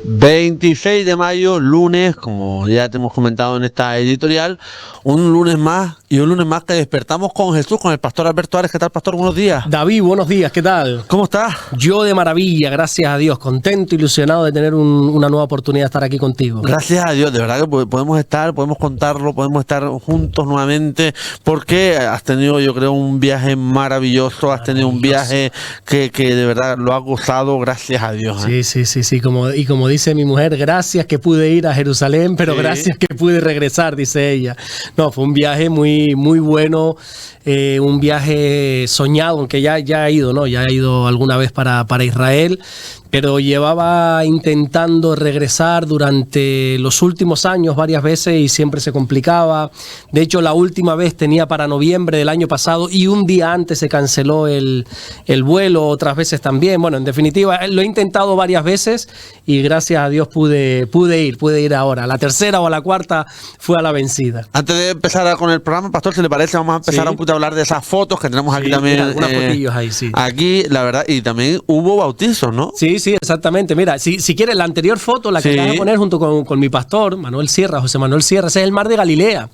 26 de mayo, lunes, como ya te hemos comentado en esta editorial, un lunes más y un lunes más que despertamos con Jesús, con el pastor Alberto Ares. ¿Qué tal, pastor? Buenos días. David, buenos días, ¿qué tal? ¿Cómo estás? Yo de maravilla, gracias a Dios, contento, ilusionado de tener una nueva oportunidad de estar aquí contigo. Gracias a Dios, de verdad que podemos contarlo, podemos estar juntos nuevamente, porque has tenido, yo creo, un viaje maravilloso, has tenido un viaje que de verdad lo has gozado, gracias a Dios. Sí, como dice mi mujer, gracias que pude ir a Jerusalén, pero gracias que pude regresar, dice ella. No, fue un viaje muy bueno, un viaje soñado, aunque ya he ido, ¿no? Ya he ido alguna vez para Israel, pero llevaba intentando regresar durante los últimos años varias veces y siempre se complicaba. De hecho, la última vez tenía para noviembre del año pasado y un día antes se canceló el vuelo, otras veces también. Bueno, en definitiva, lo he intentado varias veces y gracias a Dios pude ir ahora. La tercera o la cuarta fue a la vencida. Antes de empezar con el programa, pastor, si le parece, vamos a empezar un poquito a hablar de esas fotos que tenemos aquí también. Algunas fotillos ahí, sí. Aquí, la verdad, y también hubo bautizos, ¿no? Sí, exactamente. Mira, si quieres, la anterior foto, la que acabas de poner junto con mi pastor, José Manuel Sierra, ese es el mar de Galilea.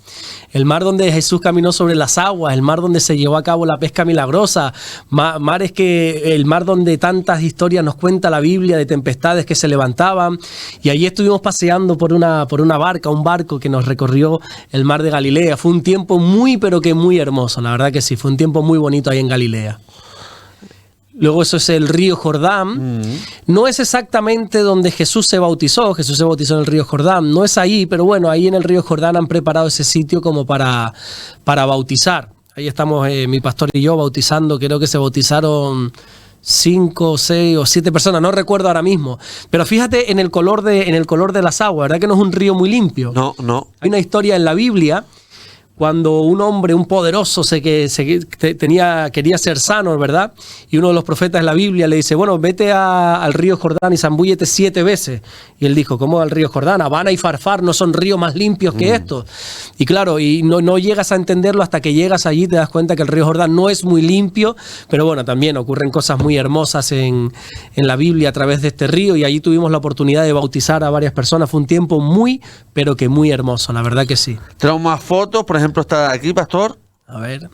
El mar donde Jesús caminó sobre las aguas, el mar donde se llevó a cabo la pesca milagrosa, el mar donde tantas historias nos cuenta la Biblia de tempestades que se levantaban. Y allí estuvimos paseando por una barca, un barco que nos recorrió el mar de Galilea. Fue un tiempo muy, pero que muy hermoso. La verdad que sí, fue un tiempo muy bonito ahí en Galilea. Luego eso es el río Jordán. No es exactamente donde Jesús se bautizó. Jesús se bautizó en el río Jordán. No es ahí, pero bueno, ahí en el río Jordán han preparado ese sitio como para bautizar. Ahí estamos mi pastor y yo bautizando. Creo que se bautizaron 5, 6 o 7 personas, no recuerdo ahora mismo. Pero fíjate en el color de las aguas, ¿verdad que no es un río muy limpio? No. Hay una historia en la Biblia cuando un hombre, un poderoso, quería ser sano, ¿verdad? Y uno de los profetas de la Biblia le dice, bueno, vete al río Jordán y zambúllete 7 veces. Y él dijo, ¿cómo al río Jordán? Habana y Farfar no son ríos más limpios que estos. Y claro, y no llegas a entenderlo hasta que llegas allí y te das cuenta que el río Jordán no es muy limpio, pero bueno, también ocurren cosas muy hermosas en la Biblia a través de este río, y allí tuvimos la oportunidad de bautizar a varias personas. Fue un tiempo muy, pero que muy hermoso, la verdad que sí. Tenemos más fotos, por ejemplo, está aquí, pastor. A ver.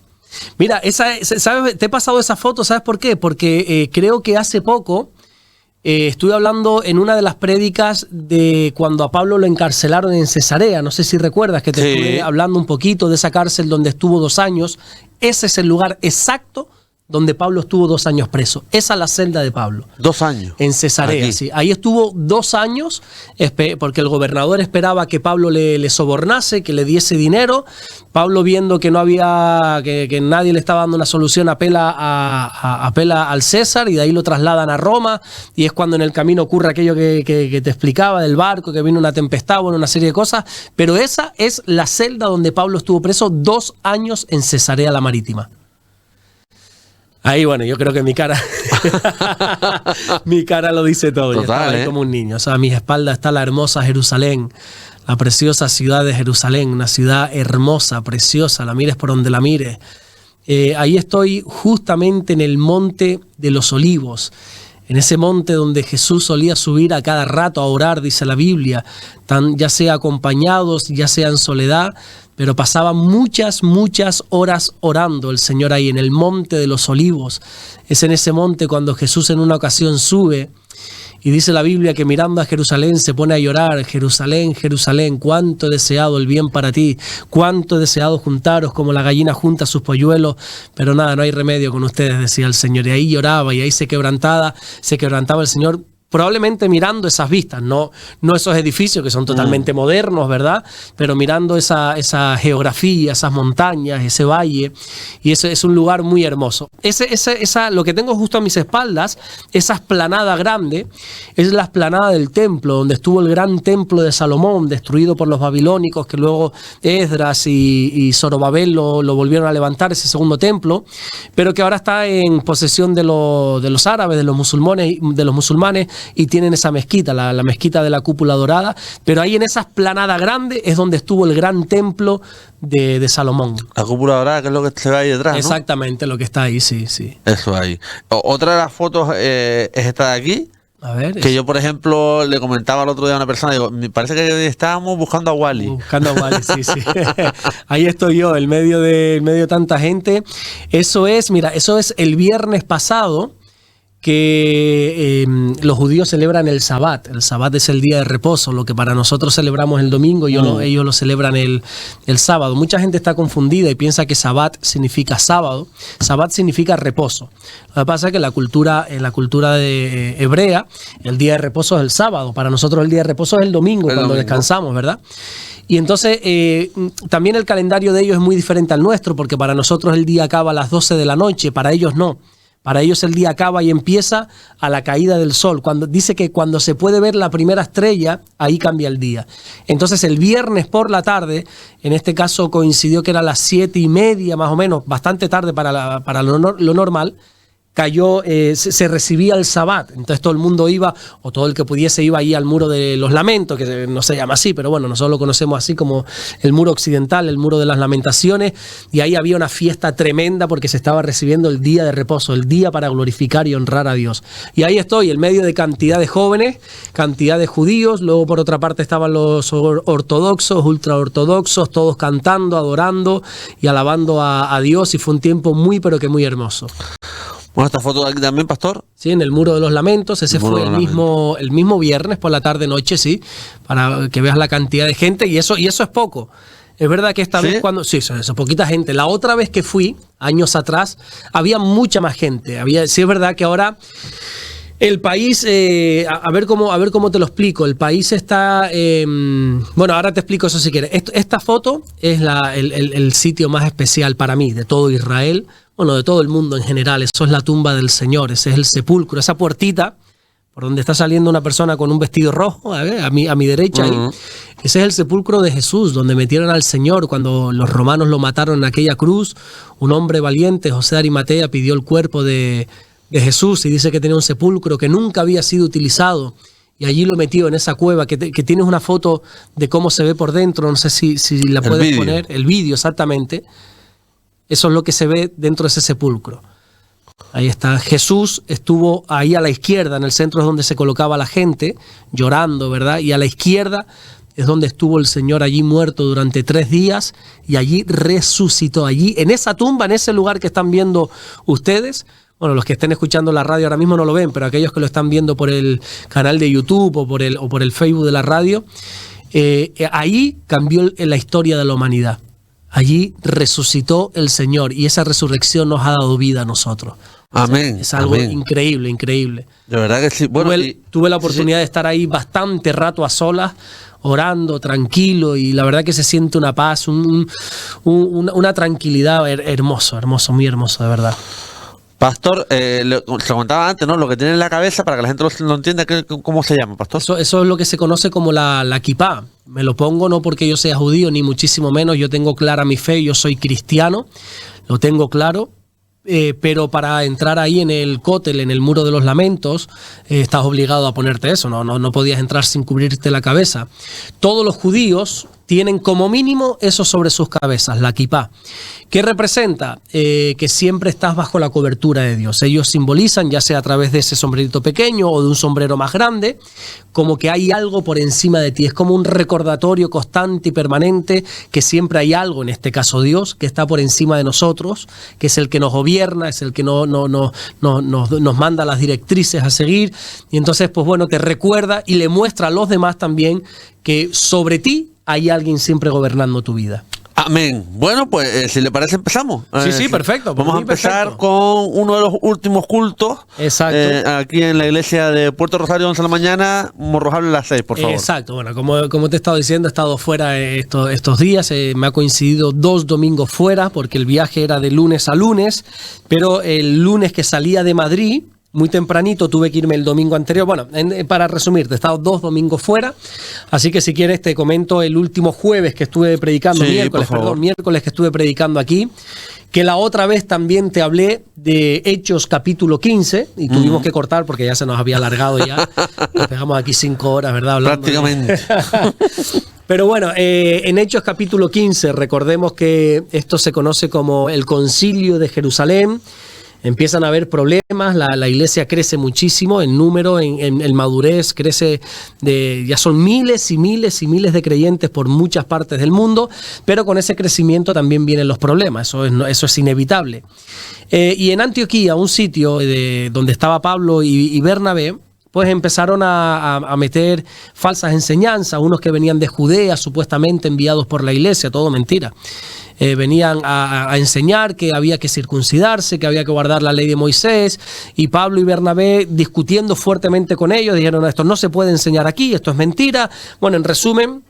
Mira, ¿sabes? Te he pasado esa foto, ¿sabes por qué? Porque creo que hace poco estuve hablando en una de las prédicas de cuando a Pablo lo encarcelaron en Cesarea. No sé si recuerdas que te estuve hablando un poquito de esa cárcel donde estuvo 2 años. Ese es el lugar exacto donde Pablo estuvo 2 años preso. Esa es la celda de Pablo. 2 años. En Cesarea, aquí. Sí. Ahí estuvo 2 años porque el gobernador esperaba que Pablo le sobornase, que le diese dinero. Pablo, viendo que no había, que nadie le estaba dando una solución, apela al César, y de ahí lo trasladan a Roma. Y es cuando en el camino ocurre aquello que te explicaba del barco, que vino una tempestad, bueno, una serie de cosas. Pero esa es la celda donde Pablo estuvo preso 2 años en Cesarea la Marítima. Ahí, bueno, yo creo que mi cara lo dice todo. Total, yo estaba ahí como un niño. O sea, a mis espaldas está la hermosa Jerusalén, la preciosa ciudad de Jerusalén, una ciudad hermosa, preciosa, la mires por donde la mires. Ahí estoy justamente en el monte de los Olivos, en ese monte donde Jesús solía subir a cada rato a orar, dice la Biblia, ya sea acompañados, ya sea en soledad, pero pasaba muchas horas orando el Señor ahí en el monte de los Olivos. Es en ese monte cuando Jesús en una ocasión sube y dice la Biblia que mirando a Jerusalén se pone a llorar. Jerusalén, Jerusalén, cuánto he deseado el bien para ti, cuánto he deseado juntaros como la gallina junta sus polluelos, pero nada, no hay remedio con ustedes, decía el Señor. Y ahí lloraba y ahí se quebrantaba el Señor, probablemente mirando esas vistas, no esos edificios que son totalmente modernos, ¿verdad? Pero mirando esa geografía, esas montañas, ese valle, y ese es un lugar muy hermoso. Lo que tengo justo a mis espaldas, esa esplanada grande, es la esplanada del templo, donde estuvo el gran templo de Salomón, destruido por los babilónicos, que luego Esdras y Zorobabel lo volvieron a levantar, ese segundo templo, pero que ahora está en posesión de los árabes, de los musulmanes, y tienen esa mezquita, la mezquita de la cúpula dorada, pero ahí en esa esplanada grande es donde estuvo el gran templo de Salomón. La cúpula dorada, que es lo que se ve ahí detrás, ¿no? Exactamente, lo que está ahí, sí. Eso ahí. Otra de las fotos es esta de aquí. A ver, que yo, por ejemplo, le comentaba el otro día a una persona, digo, me parece que estábamos buscando a Wally. Buscando a Wally, sí, sí. Ahí estoy yo, en medio de tanta gente. Eso es el viernes pasado, que los judíos celebran el Sabbat. El Sabbat es el día de reposo, lo que para nosotros celebramos el domingo, ellos lo celebran el sábado. Mucha gente está confundida y piensa que Sabbat significa sábado. Sabbat significa reposo. Lo que pasa es que en la cultura hebrea, el día de reposo es el sábado. Para nosotros el día de reposo es el domingo, cuando descansamos, ¿verdad? Y entonces también el calendario de ellos es muy diferente al nuestro, porque para nosotros el día acaba a las 12 de la noche, para ellos no. Para ellos el día acaba y empieza a la caída del sol. Dice que cuando se puede ver la primera estrella, ahí cambia el día. Entonces el viernes por la tarde, en este caso coincidió que era las 7:30 más o menos, bastante tarde para lo normal, cayó, se recibía el Sabbat. Entonces todo el mundo iba, o todo el que pudiese iba ahí al Muro de los Lamentos, que no se llama así, pero bueno, nosotros lo conocemos así como el Muro Occidental, el Muro de las Lamentaciones, y ahí había una fiesta tremenda porque se estaba recibiendo el día de reposo, el día para glorificar y honrar a Dios. Y ahí estoy, en medio de cantidad de jóvenes, cantidad de judíos, luego por otra parte estaban los ortodoxos, ultraortodoxos, todos cantando, adorando y alabando a Dios, y fue un tiempo muy, pero que muy hermoso. Bueno, esta foto de aquí también, Pastor. Sí, en el Muro de los Lamentos. Ese fue el mismo viernes por la tarde-noche, sí, para que veas la cantidad de gente. Y eso es poco. Es verdad que esta vez sí, eso es poquita gente. La otra vez que fui, años atrás, había mucha más gente. Sí, es verdad que ahora el país, a ver cómo te lo explico. El país está, bueno, ahora te explico eso si quieres. Esta foto es el sitio más especial para mí, de todo Israel. Bueno, de todo el mundo en general. Eso es la tumba del Señor, ese es el sepulcro, esa puertita por donde está saliendo una persona con un vestido rojo, a mi derecha, ahí. Ese es el sepulcro de Jesús, donde metieron al Señor cuando los romanos lo mataron en aquella cruz. Un hombre valiente, José de Arimatea, pidió el cuerpo de Jesús y dice que tenía un sepulcro que nunca había sido utilizado. Y allí lo metió en esa cueva, que tienes una foto de cómo se ve por dentro, no sé si la puedes poner, el vídeo exactamente. Eso es lo que se ve dentro de ese sepulcro. Ahí está. Jesús estuvo ahí a la izquierda, en el centro es donde se colocaba la gente, llorando, ¿verdad? Y a la izquierda es donde estuvo el Señor allí muerto durante 3 días y allí resucitó. Allí, en esa tumba, en ese lugar que están viendo ustedes, bueno, los que estén escuchando la radio ahora mismo no lo ven, pero aquellos que lo están viendo por el canal de YouTube o por el Facebook de la radio, ahí cambió la historia de la humanidad. Allí resucitó el Señor y esa resurrección nos ha dado vida a nosotros. Amén. Es algo increíble, increíble. De verdad que sí. Bueno, tuve la oportunidad de estar ahí bastante rato a solas, orando, tranquilo, y la verdad que se siente una paz, una tranquilidad hermoso, muy hermoso, de verdad. Pastor, se comentaba antes, ¿no? Lo que tiene en la cabeza, para que la gente lo entienda, ¿cómo se llama, Pastor? Eso es lo que se conoce como la kipá. Me lo pongo no porque yo sea judío, ni muchísimo menos. Yo tengo clara mi fe, yo soy cristiano, lo tengo claro. Pero para entrar ahí en el cótel, en el Muro de los Lamentos, estás obligado a ponerte eso, no podías entrar sin cubrirte la cabeza. Todos los judíos tienen como mínimo eso sobre sus cabezas, la kipá. ¿Qué representa? Que siempre estás bajo la cobertura de Dios. Ellos simbolizan, ya sea a través de ese sombrerito pequeño o de un sombrero más grande, como que hay algo por encima de ti. Es como un recordatorio constante y permanente que siempre hay algo, en este caso Dios, que está por encima de nosotros, que es el que nos gobierna, es el que nos manda las directrices a seguir. Y entonces, pues bueno, te recuerda y le muestra a los demás también que sobre ti hay alguien siempre gobernando tu vida. Amén. Bueno, pues si le parece empezamos. Sí, perfecto. Vamos a empezar con uno de los últimos cultos. Exacto. Aquí en la iglesia de Puerto Rosario, 11 de la mañana, Morrojable a las 6, por favor. Exacto. Bueno, como te he estado diciendo, he estado fuera estos días. Me ha coincidido 2 domingos fuera porque el viaje era de lunes a lunes, pero el lunes que salía de Madrid, muy tempranito, tuve que irme el domingo anterior. Bueno, para resumirte, he estado 2 domingos fuera, así que si quieres te comento el último jueves que estuve predicando, miércoles que estuve predicando aquí, que la otra vez también te hablé de Hechos capítulo 15, y tuvimos que cortar porque ya se nos había alargado ya. Nos pegamos aquí 5 horas, ¿verdad? Hablando prácticamente. Pero bueno, en Hechos capítulo 15, recordemos que esto se conoce como el Concilio de Jerusalén. empiezan a haber problemas, la iglesia crece muchísimo en número, en madurez, crece, ya son miles y miles y miles de creyentes por muchas partes del mundo, pero con ese crecimiento también vienen los problemas, eso es inevitable. Y en Antioquía, un sitio donde estaba Pablo y Bernabé, pues empezaron a meter falsas enseñanzas, unos que venían de Judea, supuestamente enviados por la iglesia, todo mentira. Venían a enseñar que había que circuncidarse, que había que guardar la ley de Moisés, y Pablo y Bernabé, discutiendo fuertemente con ellos, dijeron: esto no se puede enseñar aquí, esto es mentira. Bueno, en resumen,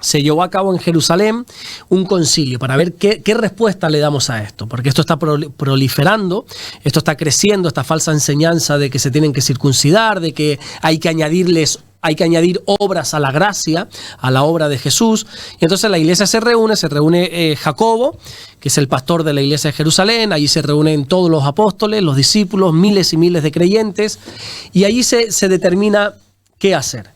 se llevó a cabo en Jerusalén un concilio para ver qué respuesta le damos a esto, porque esto está proliferando, esto está creciendo, esta falsa enseñanza de que se tienen que circuncidar, de que hay que añadir obras a la gracia, a la obra de Jesús. Y entonces la iglesia se reúne Jacobo, que es el pastor de la iglesia de Jerusalén, allí se reúnen todos los apóstoles, los discípulos, miles y miles de creyentes, y allí se determina qué hacer.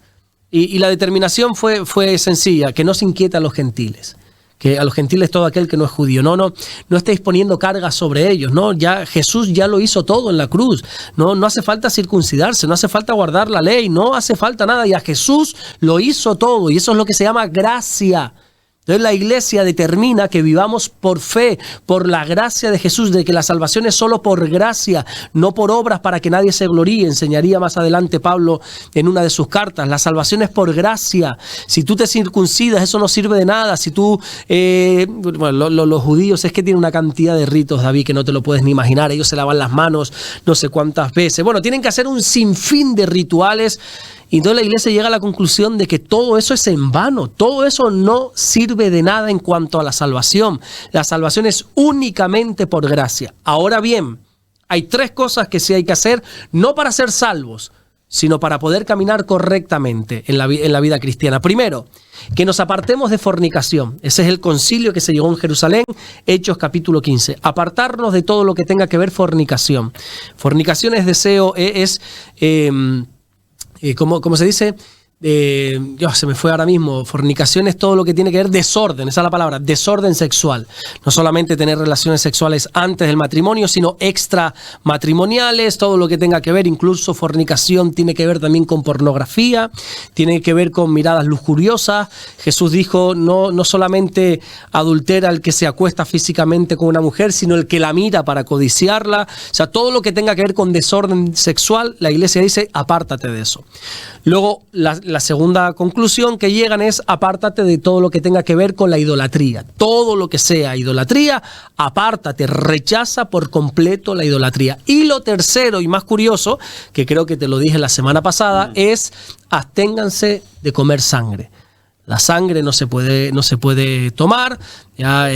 Y la determinación fue sencilla: que no se inquieta a los gentiles, que a los gentiles todo aquel que no es judío, no estéis poniendo cargas sobre ellos, no, ya Jesús ya lo hizo todo en la cruz, no hace falta circuncidarse, no hace falta guardar la ley, no hace falta nada, ya Jesús lo hizo todo, y eso es lo que se llama gracia. Entonces la iglesia determina que vivamos por fe, por la gracia de Jesús, de que la salvación es solo por gracia, no por obras para que nadie se gloríe. Enseñaría más adelante Pablo en una de sus cartas. La salvación es por gracia. Si tú te circuncidas, eso no sirve de nada. Si tú, los judíos es que tienen una cantidad de ritos, David, que no te lo puedes ni imaginar. Ellos se lavan las manos no sé cuántas veces. Bueno, tienen que hacer un sinfín de rituales. Y entonces la iglesia llega a la conclusión de que todo eso es en vano, todo eso no sirve de nada en cuanto a la salvación. La salvación es únicamente por gracia. Ahora bien, hay tres cosas que sí hay que hacer, no para ser salvos, sino para poder caminar correctamente en la vida cristiana. Primero, que nos apartemos de fornicación. Ese es el concilio que se llegó en Jerusalén, Hechos capítulo 15. Apartarnos de todo lo que tenga que ver fornicación. Fornicación es deseo, ¿cómo se dice? Se me fue ahora mismo. Fornicación es todo lo que tiene que ver desorden, esa es la palabra, desorden sexual. No solamente tener relaciones sexuales antes del matrimonio, sino extramatrimoniales, todo lo que tenga que ver, incluso fornicación tiene que ver también con pornografía, tiene que ver con miradas lujuriosas. Jesús dijo: no solamente adultera el que se acuesta físicamente con una mujer, sino el que la mira para codiciarla. O sea, todo lo que tenga que ver con desorden sexual, la iglesia dice: apártate de eso. Luego, la segunda conclusión que llegan es: apártate de todo lo que tenga que ver con la idolatría. Todo lo que sea idolatría, apártate, rechaza por completo la idolatría. Y lo tercero y más curioso, que creo que te lo dije la semana pasada, es: absténganse de comer sangre. La sangre no se puede tomar. Ya,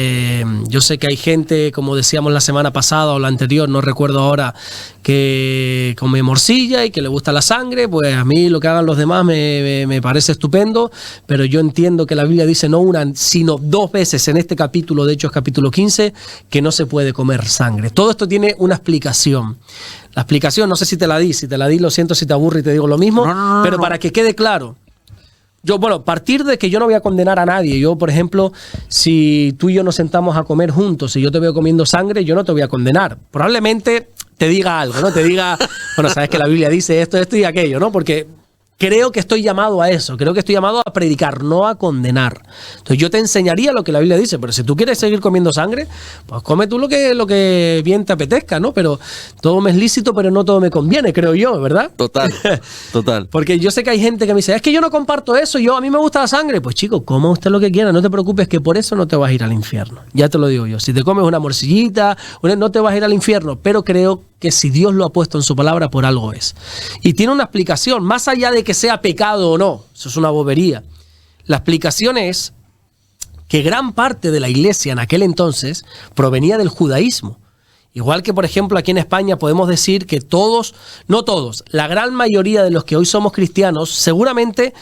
yo sé que hay gente, como decíamos la semana pasada o la anterior, no recuerdo ahora, que come morcilla y que le gusta la sangre. Pues a mí lo que hagan los demás me parece estupendo, pero yo entiendo que la Biblia dice no una, sino dos veces en este capítulo, de Hechos capítulo 15, que no se puede comer sangre. Todo esto tiene una explicación. La explicación, no sé si te la di, lo siento si te aburro y te digo lo mismo, pero para que quede claro. Partir de que yo no voy a condenar a nadie. Yo, por ejemplo, si tú y yo nos sentamos a comer juntos y yo te veo comiendo sangre, yo no te voy a condenar. Probablemente te diga algo, ¿no? Te diga, sabes que la Biblia dice esto y aquello, ¿no? Porque creo que estoy llamado a eso, creo que estoy llamado a predicar, no a condenar. Entonces yo te enseñaría lo que la Biblia dice, pero si tú quieres seguir comiendo sangre, pues come tú lo que bien te apetezca, ¿no? Pero todo me es lícito, pero no todo me conviene, creo yo, ¿verdad? Total. Porque yo sé que hay gente que me dice: es que yo no comparto eso, a mí me gusta la sangre. Pues chico, coma usted lo que quiera, no te preocupes, que por eso no te vas a ir al infierno. Ya te lo digo yo, si te comes una morcillita, no te vas a ir al infierno, pero creo que si Dios lo ha puesto en su palabra, por algo es. Y tiene una explicación, más allá de que sea pecado o no, eso es una bobería. La explicación es que gran parte de la iglesia en aquel entonces provenía del judaísmo. Igual que, por ejemplo, aquí en España podemos decir que todos, no todos, la gran mayoría de los que hoy somos cristianos seguramente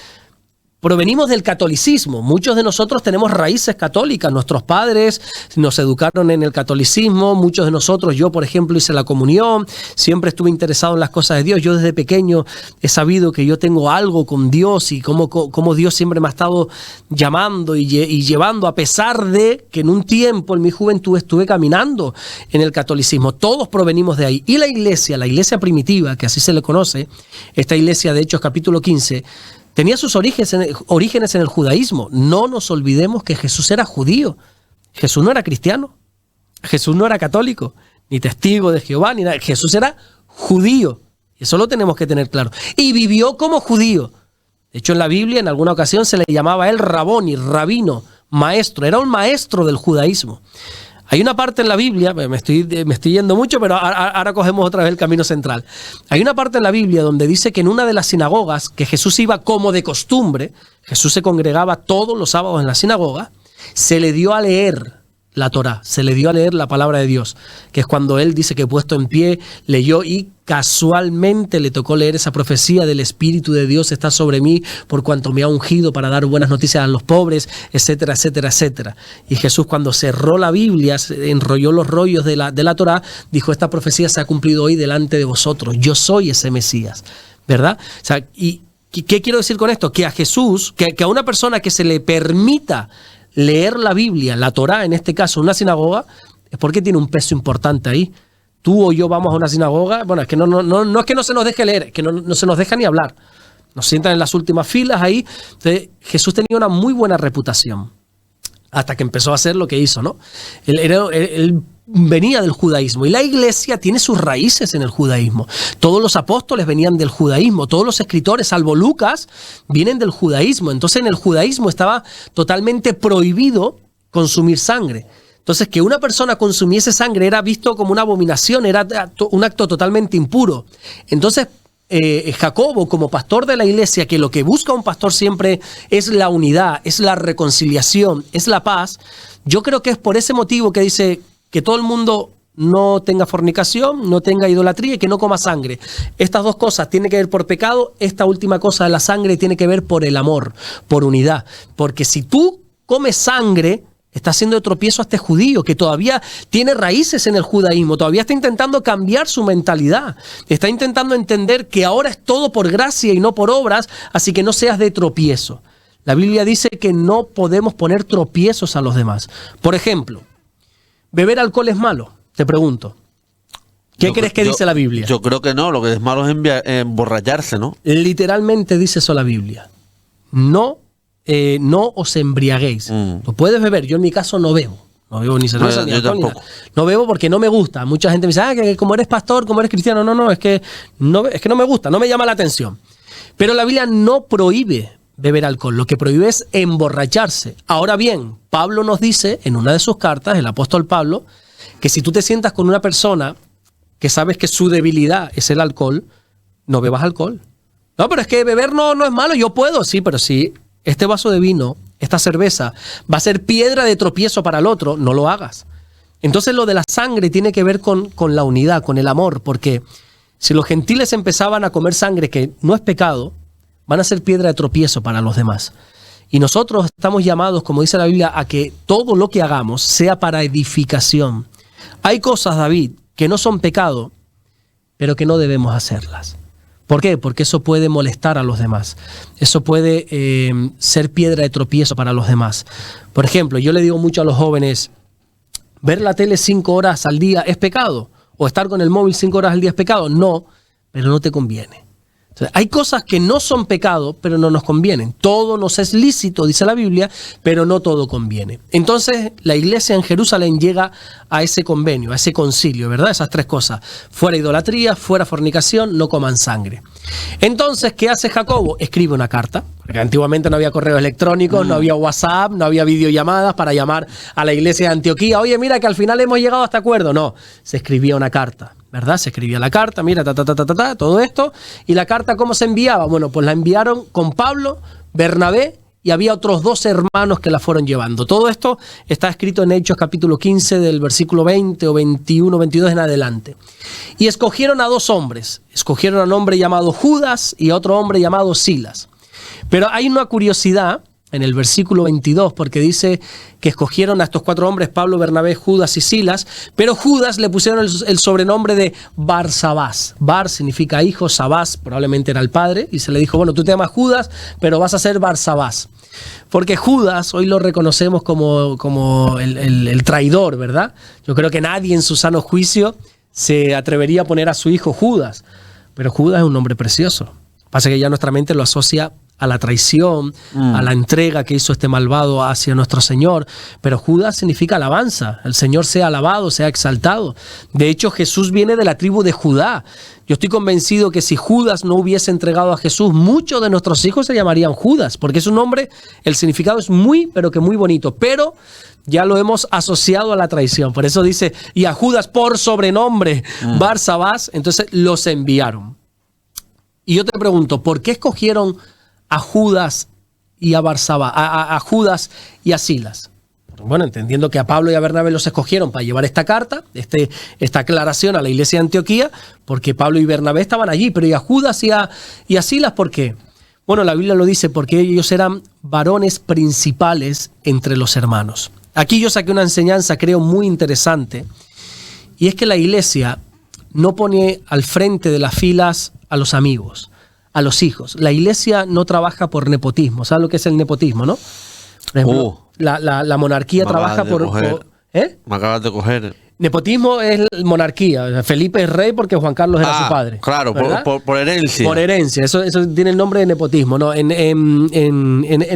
provenimos del catolicismo. Muchos de nosotros tenemos raíces católicas. Nuestros padres nos educaron en el catolicismo. Muchos de nosotros, yo por ejemplo, hice la comunión. Siempre estuve interesado en las cosas de Dios. Yo desde pequeño he sabido que yo tengo algo con Dios y cómo Dios siempre me ha estado llamando y llevando, a pesar de que en un tiempo, en mi juventud, estuve caminando en el catolicismo. Todos provenimos de ahí. Y la iglesia primitiva, que así se le conoce, esta iglesia de Hechos capítulo 15, tenía sus orígenes en el judaísmo. No nos olvidemos que Jesús era judío. Jesús no era cristiano. Jesús no era católico, ni testigo de Jehová, ni nada. Jesús era judío. Eso lo tenemos que tener claro. Y vivió como judío. De hecho, en la Biblia, en alguna ocasión, se le llamaba a él Raboni, rabino, maestro. Era un maestro del judaísmo. Hay una parte en la Biblia, me estoy yendo mucho, pero ahora cogemos otra vez el camino central. Hay una parte en la Biblia donde dice que en una de las sinagogas, que Jesús iba como de costumbre, Jesús se congregaba todos los sábados en la sinagoga, se le dio a leer la Torá, se le dio a leer la palabra de Dios, que es cuando él dice que puesto en pie, leyó y casualmente le tocó leer esa profecía del Espíritu de Dios está sobre mí por cuanto me ha ungido para dar buenas noticias a los pobres, etcétera, etcétera, etcétera. Y Jesús, cuando cerró la Biblia, enrolló los rollos de la Torá, dijo: esta profecía se ha cumplido hoy delante de vosotros, yo soy ese Mesías, ¿verdad? O sea, ¿y qué quiero decir con esto? Que a Jesús, que a una persona que se le permita leer la Biblia, la Torá en este caso, una sinagoga, es porque tiene un peso importante ahí. Tú o yo vamos a una sinagoga, bueno, es que no es que no se nos deje leer, es que no se nos deja ni hablar. Nos sientan en las últimas filas ahí. Entonces, Jesús tenía una muy buena reputación hasta que empezó a hacer lo que hizo, ¿no? Él venía del judaísmo y la iglesia tiene sus raíces en el judaísmo. Todos los apóstoles venían del judaísmo, todos los escritores, salvo Lucas, vienen del judaísmo. Entonces en el judaísmo estaba totalmente prohibido consumir sangre. Entonces que una persona consumiese sangre era visto como una abominación, era un acto totalmente impuro. Entonces Jacobo, como pastor de la iglesia, que lo que busca un pastor siempre es la unidad, es la reconciliación, es la paz, yo creo que es por ese motivo que dice que todo el mundo no tenga fornicación, no tenga idolatría y que no coma sangre. Estas dos cosas tienen que ver por pecado, esta última cosa de la sangre tiene que ver por el amor, por unidad. Porque si tú comes sangre, está haciendo de tropiezo a este judío que todavía tiene raíces en el judaísmo, todavía está intentando cambiar su mentalidad, está intentando entender que ahora es todo por gracia y no por obras, así que no seas de tropiezo. La Biblia dice que no podemos poner tropiezos a los demás. Por ejemplo, ¿beber alcohol es malo? Te pregunto. ¿Qué crees que dice la Biblia? Yo creo que no, lo que es malo es emborracharse, ¿no? Literalmente dice eso la Biblia. No os embriaguéis. Lo puedes beber, yo en mi caso no bebo. No bebo ni cerveza ni alcohol. No bebo porque no me gusta. Mucha gente me dice, que como eres pastor, como eres cristiano. No, es que no me gusta, no me llama la atención. Pero la Biblia no prohíbe beber alcohol, lo que prohíbe es emborracharse. Ahora bien, Pablo nos dice en una de sus cartas, el apóstol Pablo, que si tú te sientas con una persona que sabes que su debilidad es el alcohol, no bebas alcohol. No, pero es que beber no es malo, yo puedo, sí, pero si este vaso de vino, esta cerveza, va a ser piedra de tropiezo para el otro, no lo hagas. Entonces lo de la sangre tiene que ver con la unidad, con el amor, porque si los gentiles empezaban a comer sangre, que no es pecado, van a ser piedra de tropiezo para los demás. Y nosotros estamos llamados, como dice la Biblia, a que todo lo que hagamos sea para edificación. Hay cosas, David, que no son pecado, pero que no debemos hacerlas. ¿Por qué? Porque eso puede molestar a los demás. Eso puede ser piedra de tropiezo para los demás. Por ejemplo, yo le digo mucho a los jóvenes, ¿ver la tele 5 horas al día es pecado? ¿O estar con el móvil 5 horas al día es pecado? No, pero no te conviene. Entonces, hay cosas que no son pecado, pero no nos convienen. Todo nos es lícito, dice la Biblia, pero no todo conviene. Entonces, la iglesia en Jerusalén llega a ese convenio, a ese concilio, ¿verdad? Esas tres cosas. Fuera idolatría, fuera fornicación, no coman sangre. Entonces, ¿qué hace Jacobo? Escribe una carta. Porque antiguamente no había correos electrónicos, no había WhatsApp, no había videollamadas para llamar a la iglesia de Antioquía. Oye, mira que al final hemos llegado a este acuerdo. No, se escribía una carta, ¿verdad? Se escribía la carta, mira, todo esto. ¿Y la carta cómo se enviaba? Bueno, pues la enviaron con Pablo, Bernabé y había otros 2 hermanos que la fueron llevando. Todo esto está escrito en Hechos capítulo 15 del versículo 20 o 21, 22 en adelante. Y escogieron a 2 hombres. Escogieron a un hombre llamado Judas y a otro hombre llamado Silas. Pero hay una curiosidad en el versículo 22, porque dice que escogieron a estos 4 hombres, Pablo, Bernabé, Judas y Silas, pero Judas le pusieron el sobrenombre de Barsabás. Bar significa hijo, Sabás probablemente era el padre, y se le dijo, bueno, tú te llamas Judas, pero vas a ser Barsabás. Porque Judas hoy lo reconocemos como el traidor, ¿verdad? Yo creo que nadie en su sano juicio se atrevería a poner a su hijo Judas, pero Judas es un nombre precioso. Pasa que ya nuestra mente lo asocia a la traición, a la entrega que hizo este malvado hacia nuestro Señor. Pero Judas significa alabanza. El Señor sea alabado, sea exaltado. De hecho, Jesús viene de la tribu de Judá. Yo estoy convencido que si Judas no hubiese entregado a Jesús, muchos de nuestros hijos se llamarían Judas, porque es un nombre, el significado es muy, pero que muy bonito. Pero ya lo hemos asociado a la traición. Por eso dice, y a Judas por sobrenombre, Barsabás, entonces los enviaron. Y yo te pregunto, ¿por qué escogieron a Judas y a Barsabás, a Judas y a Silas? Bueno, entendiendo que a Pablo y a Bernabé los escogieron para llevar esta carta, esta aclaración a la iglesia de Antioquía, porque Pablo y Bernabé estaban allí, pero ¿y a Judas y a Silas por qué? Bueno, la Biblia lo dice, porque ellos eran varones principales entre los hermanos. Aquí yo saqué una enseñanza, creo, muy interesante, y es que la iglesia no pone al frente de las filas a los amigos, a los hijos. La iglesia no trabaja por nepotismo. ¿Sabes lo que es el nepotismo, no? Por ejemplo, la monarquía trabaja por ¿eh? Me acabas de coger. Nepotismo es monarquía. Felipe es rey porque Juan Carlos era su padre. Claro, por herencia. Por herencia. Eso tiene el nombre de nepotismo. No, en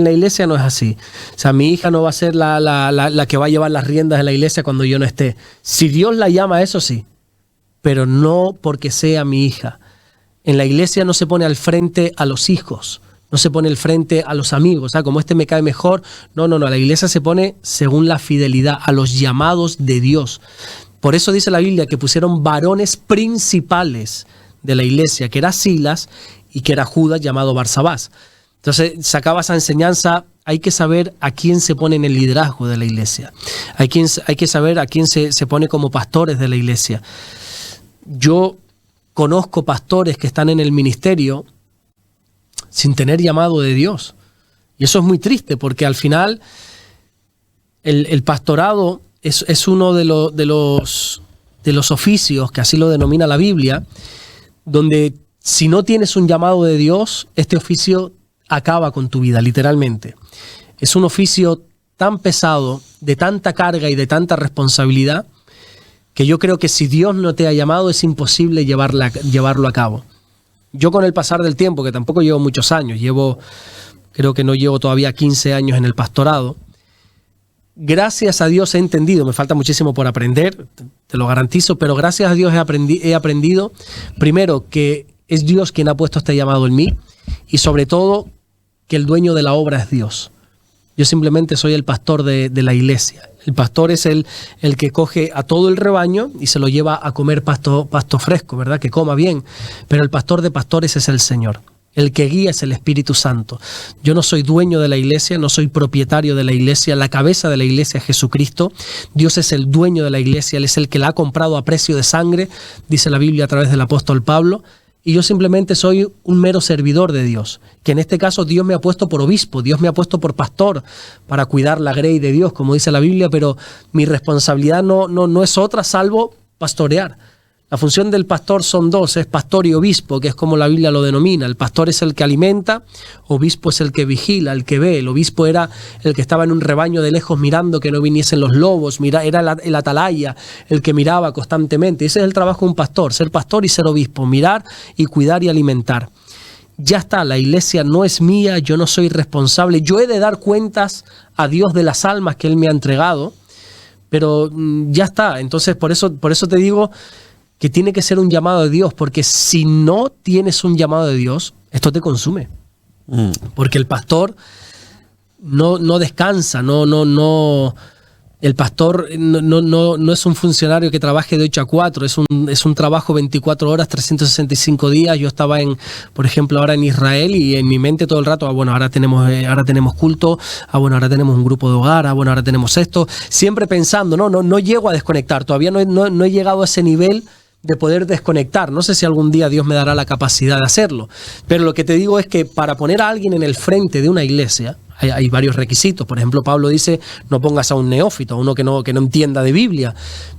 la iglesia no es así. O sea, mi hija no va a ser la que va a llevar las riendas de la iglesia cuando yo no esté. Si Dios la llama, eso sí. Pero no porque sea mi hija. En la iglesia no se pone al frente a los hijos, no se pone al frente a los amigos, ¿sabes? Como este me cae mejor. No, la iglesia se pone según la fidelidad a los llamados de Dios. Por eso dice la Biblia que pusieron varones principales de la iglesia, que era Silas y que era Judas llamado Barsabás. Entonces sacaba esa enseñanza, hay que saber a quién se pone en el liderazgo de la iglesia. Hay que saber a quién se pone como pastores de la iglesia. Yo conozco pastores que están en el ministerio sin tener llamado de Dios. Y eso es muy triste, porque al final el pastorado es uno de los oficios, que así lo denomina la Biblia, donde si no tienes un llamado de Dios, este oficio acaba con tu vida, literalmente. Es un oficio tan pesado, de tanta carga y de tanta responsabilidad, que yo creo que si Dios no te ha llamado es imposible llevarlo a cabo. Yo con el pasar del tiempo, que tampoco llevo muchos años, creo que no llevo todavía 15 años en el pastorado, gracias a Dios he entendido, me falta muchísimo por aprender, te lo garantizo, pero gracias a Dios he aprendido, primero, que es Dios quien ha puesto este llamado en mí, y sobre todo, que el dueño de la obra es Dios. Yo simplemente soy el pastor de la iglesia. El pastor es el que coge a todo el rebaño y se lo lleva a comer pasto fresco, ¿verdad? Que coma bien. Pero el pastor de pastores es el Señor. El que guía es el Espíritu Santo. Yo no soy dueño de la iglesia, no soy propietario de la iglesia. La cabeza de la iglesia es Jesucristo. Dios es el dueño de la iglesia. Él es el que la ha comprado a precio de sangre, dice la Biblia a través del apóstol Pablo. Y yo simplemente soy un mero servidor de Dios, que en este caso Dios me ha puesto por obispo, Dios me ha puesto por pastor para cuidar la grey de Dios, como dice la Biblia, pero mi responsabilidad no es otra salvo pastorear. La función del pastor son dos, es pastor y obispo, que es como la Biblia lo denomina. El pastor es el que alimenta, obispo es el que vigila, el que ve. El obispo era el que estaba en un rebaño de lejos mirando que no viniesen los lobos, era el atalaya, el que miraba constantemente. Ese es el trabajo de un pastor, ser pastor y ser obispo, mirar y cuidar y alimentar. Ya está, la iglesia no es mía, yo no soy responsable, yo he de dar cuentas a Dios de las almas que Él me ha entregado, pero ya está. Entonces por eso te digo que tiene que ser un llamado de Dios, porque si no tienes un llamado de Dios, esto te consume. Porque el pastor no descansa, el pastor no es un funcionario que trabaje de 8 a 4, es un trabajo 24 horas, 365 días. Yo estaba por ejemplo, ahora en Israel, y en mi mente todo el rato, ahora tenemos culto, ahora tenemos un grupo de hogar, ahora tenemos esto, siempre pensando, no llego a desconectar, todavía no he llegado a ese nivel de poder desconectar. No sé si algún día Dios me dará la capacidad de hacerlo, pero lo que te digo es que para poner a alguien en el frente de una iglesia hay varios requisitos. Por ejemplo, Pablo dice, no pongas a un neófito, a uno que no entienda de Biblia,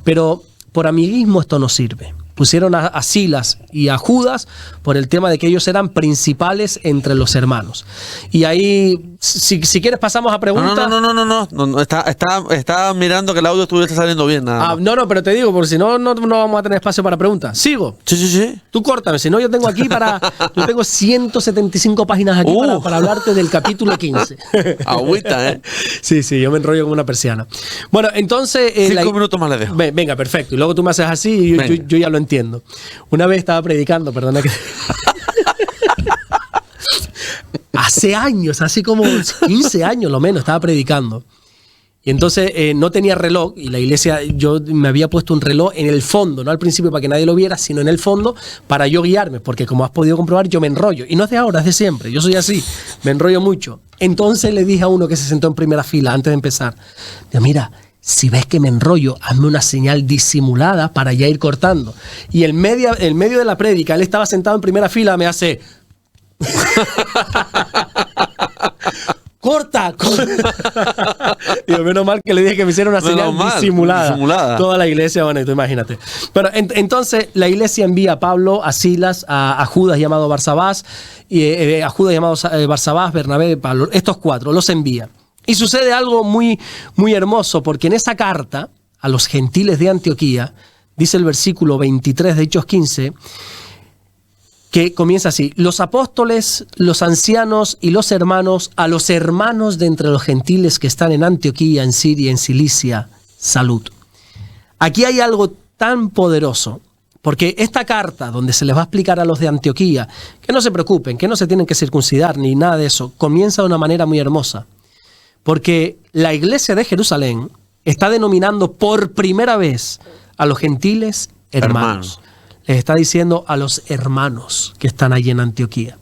pero por amiguismo esto no sirve. Pusieron a Silas y a Judas por el tema de que ellos eran principales entre los hermanos. Y ahí, si quieres, pasamos a preguntas. No. Está mirando que el audio estuviese saliendo bien. Nada. No, pero te digo, porque si no, no vamos a tener espacio para preguntas. ¿Sigo? Sí. Tú córtame, si no, yo tengo aquí yo tengo 175 páginas aquí para hablarte del capítulo 15. Agüita, ¿eh? Sí, yo me enrollo como una persiana. Bueno, entonces... 5 minutos más le dejo. Venga, perfecto. Y luego tú me haces así y yo ya lo entiendo. Una vez estaba predicando, perdona que... Hace años, así como 15 años lo menos, estaba predicando. Y entonces no tenía reloj, y la iglesia, yo me había puesto un reloj en el fondo, no al principio para que nadie lo viera, sino en el fondo para yo guiarme, porque como has podido comprobar, yo me enrollo. Y no es de ahora, es de siempre. Yo soy así, me enrollo mucho. Entonces le dije a uno que se sentó en primera fila antes de empezar, mira, si ves que me enrollo, hazme una señal disimulada para ya ir cortando. Y en medio de la prédica, él estaba sentado en primera fila, me hace... ¡Corta! Digo, menos mal que le dije que me hiciera una señal disimulada. Toda la iglesia, bueno, tú imagínate. Pero entonces la iglesia envía a Pablo, a Silas, a Judas llamado Barsabás, a Judas llamado Barsabás, Bernabé, Pablo, estos 4, los envía. Y sucede algo muy, muy hermoso, porque en esa carta a los gentiles de Antioquía, dice el versículo 23 de Hechos 15, que comienza así: los apóstoles, los ancianos y los hermanos, a los hermanos de entre los gentiles que están en Antioquía, en Siria, en Cilicia, salud. Aquí hay algo tan poderoso, porque esta carta, donde se les va a explicar a los de Antioquía, que no se preocupen, que no se tienen que circuncidar ni nada de eso, comienza de una manera muy hermosa. Porque la iglesia de Jerusalén está denominando por primera vez a los gentiles hermanos. Les está diciendo a los hermanos que están allí en Antioquía.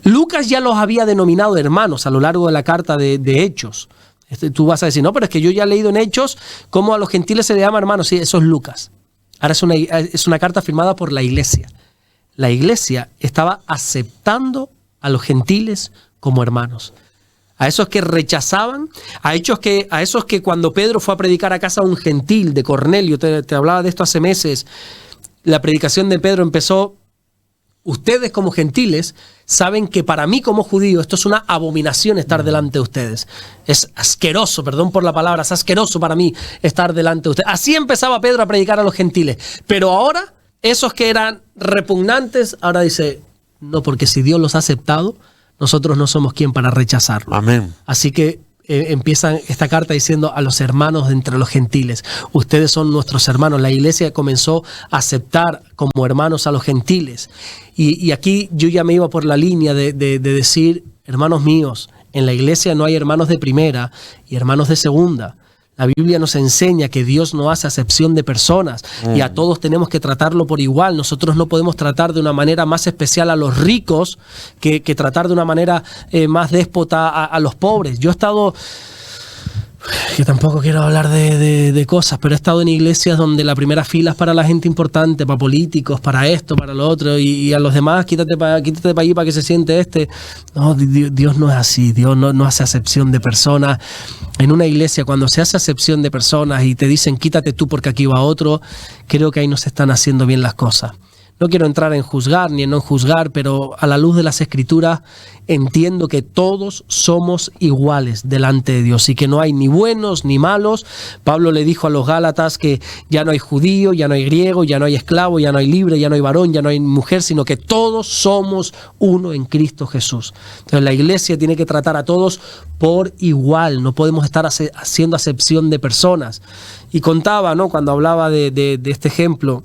Lucas ya los había denominado hermanos a lo largo de la carta de Hechos. Tú vas a decir, no, pero es que yo ya he leído en Hechos cómo a los gentiles se le llama hermanos. Sí, eso es Lucas. Ahora es una carta firmada por la iglesia. La iglesia estaba aceptando a los gentiles como hermanos. A esos que rechazaban, a esos que cuando Pedro fue a predicar a casa de un gentil, de Cornelio, te hablaba de esto hace meses, la predicación de Pedro empezó: ustedes como gentiles saben que para mí como judío esto es una abominación estar delante de ustedes. Es asqueroso, perdón por la palabra, es asqueroso para mí estar delante de ustedes. Así empezaba Pedro a predicar a los gentiles. Pero ahora, esos que eran repugnantes, ahora dice, no, porque si Dios los ha aceptado, nosotros no somos quien para rechazarlo. Amén. Así que empiezan esta carta diciendo a los hermanos de entre los gentiles, ustedes son nuestros hermanos. La iglesia comenzó a aceptar como hermanos a los gentiles. Y aquí yo ya me iba por la línea de decir, hermanos míos, en la iglesia no hay hermanos de primera y hermanos de segunda. La Biblia nos enseña que Dios no hace acepción de personas y a todos tenemos que tratarlo por igual. Nosotros no podemos tratar de una manera más especial a los ricos que tratar de una manera más déspota a los pobres. Yo he estado... Yo tampoco quiero hablar de cosas, pero he estado en iglesias donde la primera fila es para la gente importante, para políticos, para esto, para lo otro, y a los demás quítate para allí para que se siente este. No, Dios no es así, Dios no hace acepción de personas. En una iglesia, cuando se hace acepción de personas y te dicen quítate tú porque aquí va otro, creo que ahí no se están haciendo bien las cosas. No quiero entrar en juzgar ni en no juzgar, pero a la luz de las Escrituras entiendo que todos somos iguales delante de Dios y que no hay ni buenos ni malos. Pablo le dijo a los Gálatas que ya no hay judío, ya no hay griego, ya no hay esclavo, ya no hay libre, ya no hay varón, ya no hay mujer, sino que todos somos uno en Cristo Jesús. Entonces la iglesia tiene que tratar a todos por igual, no podemos estar haciendo acepción de personas. Y contaba, ¿no?, cuando hablaba de este ejemplo,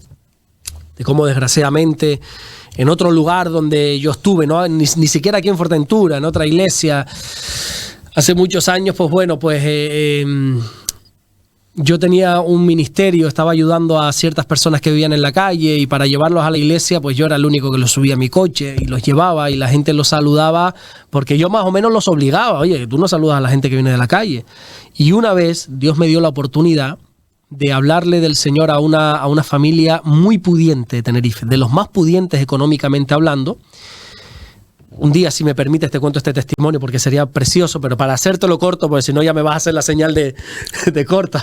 de cómo desgraciadamente en otro lugar donde yo estuve, ¿no?, ni siquiera aquí en Fuerteventura, en otra iglesia, hace muchos años, pues bueno, pues yo tenía un ministerio, estaba ayudando a ciertas personas que vivían en la calle y para llevarlos a la iglesia, pues yo era el único que los subía a mi coche y los llevaba y la gente los saludaba porque yo más o menos los obligaba, oye, tú no saludas a la gente que viene de la calle. Y una vez Dios me dio la oportunidad de hablarle del Señor a una familia muy pudiente de Tenerife, de los más pudientes económicamente hablando. Un día, si me permites, te cuento este testimonio porque sería precioso, pero para hacértelo corto, porque si no ya me vas a hacer la señal de corta.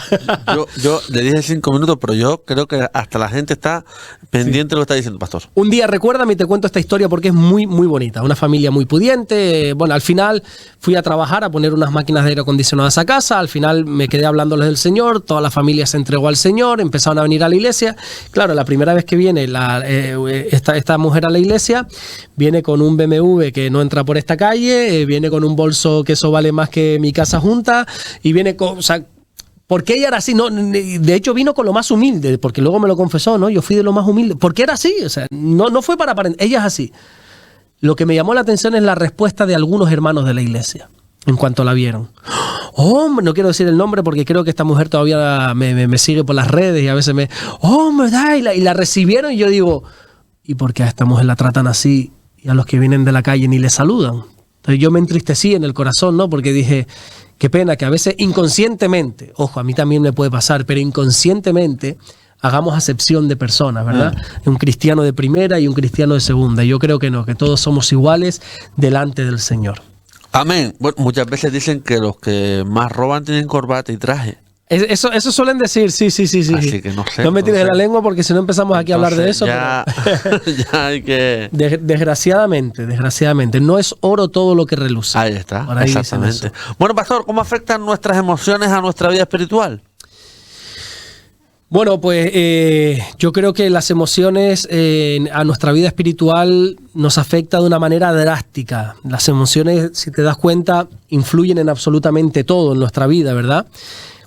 Yo le dije 5 minutos, pero yo creo que hasta la gente está pendiente de lo que está diciendo, pastor. Un día, recuérdame y te cuento esta historia porque es muy, muy bonita. Una familia muy pudiente. Bueno, al final fui a trabajar, a poner unas máquinas de aire acondicionadas a casa. Al final me quedé hablándoles del Señor. Toda la familia se entregó al Señor. Empezaron a venir a la iglesia. Claro, la primera vez que viene esta mujer a la iglesia, viene con un BMW que no entra por esta calle, viene con un bolso que eso vale más que mi casa junta, y viene con... O sea, porque ella era así, no, de hecho vino con lo más humilde, porque luego me lo confesó, ¿no? Yo fui de lo más humilde, porque era así, o sea, no fue para aparentar, ella es así. Lo que me llamó la atención es la respuesta de algunos hermanos de la iglesia, en cuanto la vieron. Hombre, no quiero decir el nombre porque creo que esta mujer todavía me sigue por las redes y a veces hombre, y la recibieron y yo digo, ¿y por qué a esta mujer la tratan así? Y a los que vienen de la calle ni le saludan. Entonces yo me entristecí en el corazón, ¿no? Porque dije, qué pena que a veces inconscientemente, ojo, a mí también me puede pasar, pero inconscientemente hagamos acepción de personas, ¿verdad? Un cristiano de primera y un cristiano de segunda. Y yo creo que no, que todos somos iguales delante del Señor. Amén. Bueno, muchas veces dicen que los que más roban tienen corbata y traje. Eso suelen decir, sí. Así que no sé. No me tires de la lengua porque si no empezamos aquí a hablar de eso. Ya, pero... ya hay que... Desgraciadamente. No es oro todo lo que reluce. Ahí está, exactamente. Bueno, pastor, ¿cómo afectan nuestras emociones a nuestra vida espiritual? Bueno, pues yo creo que las emociones a nuestra vida espiritual nos afectan de una manera drástica. Las emociones, si te das cuenta, influyen en absolutamente todo en nuestra vida, ¿verdad?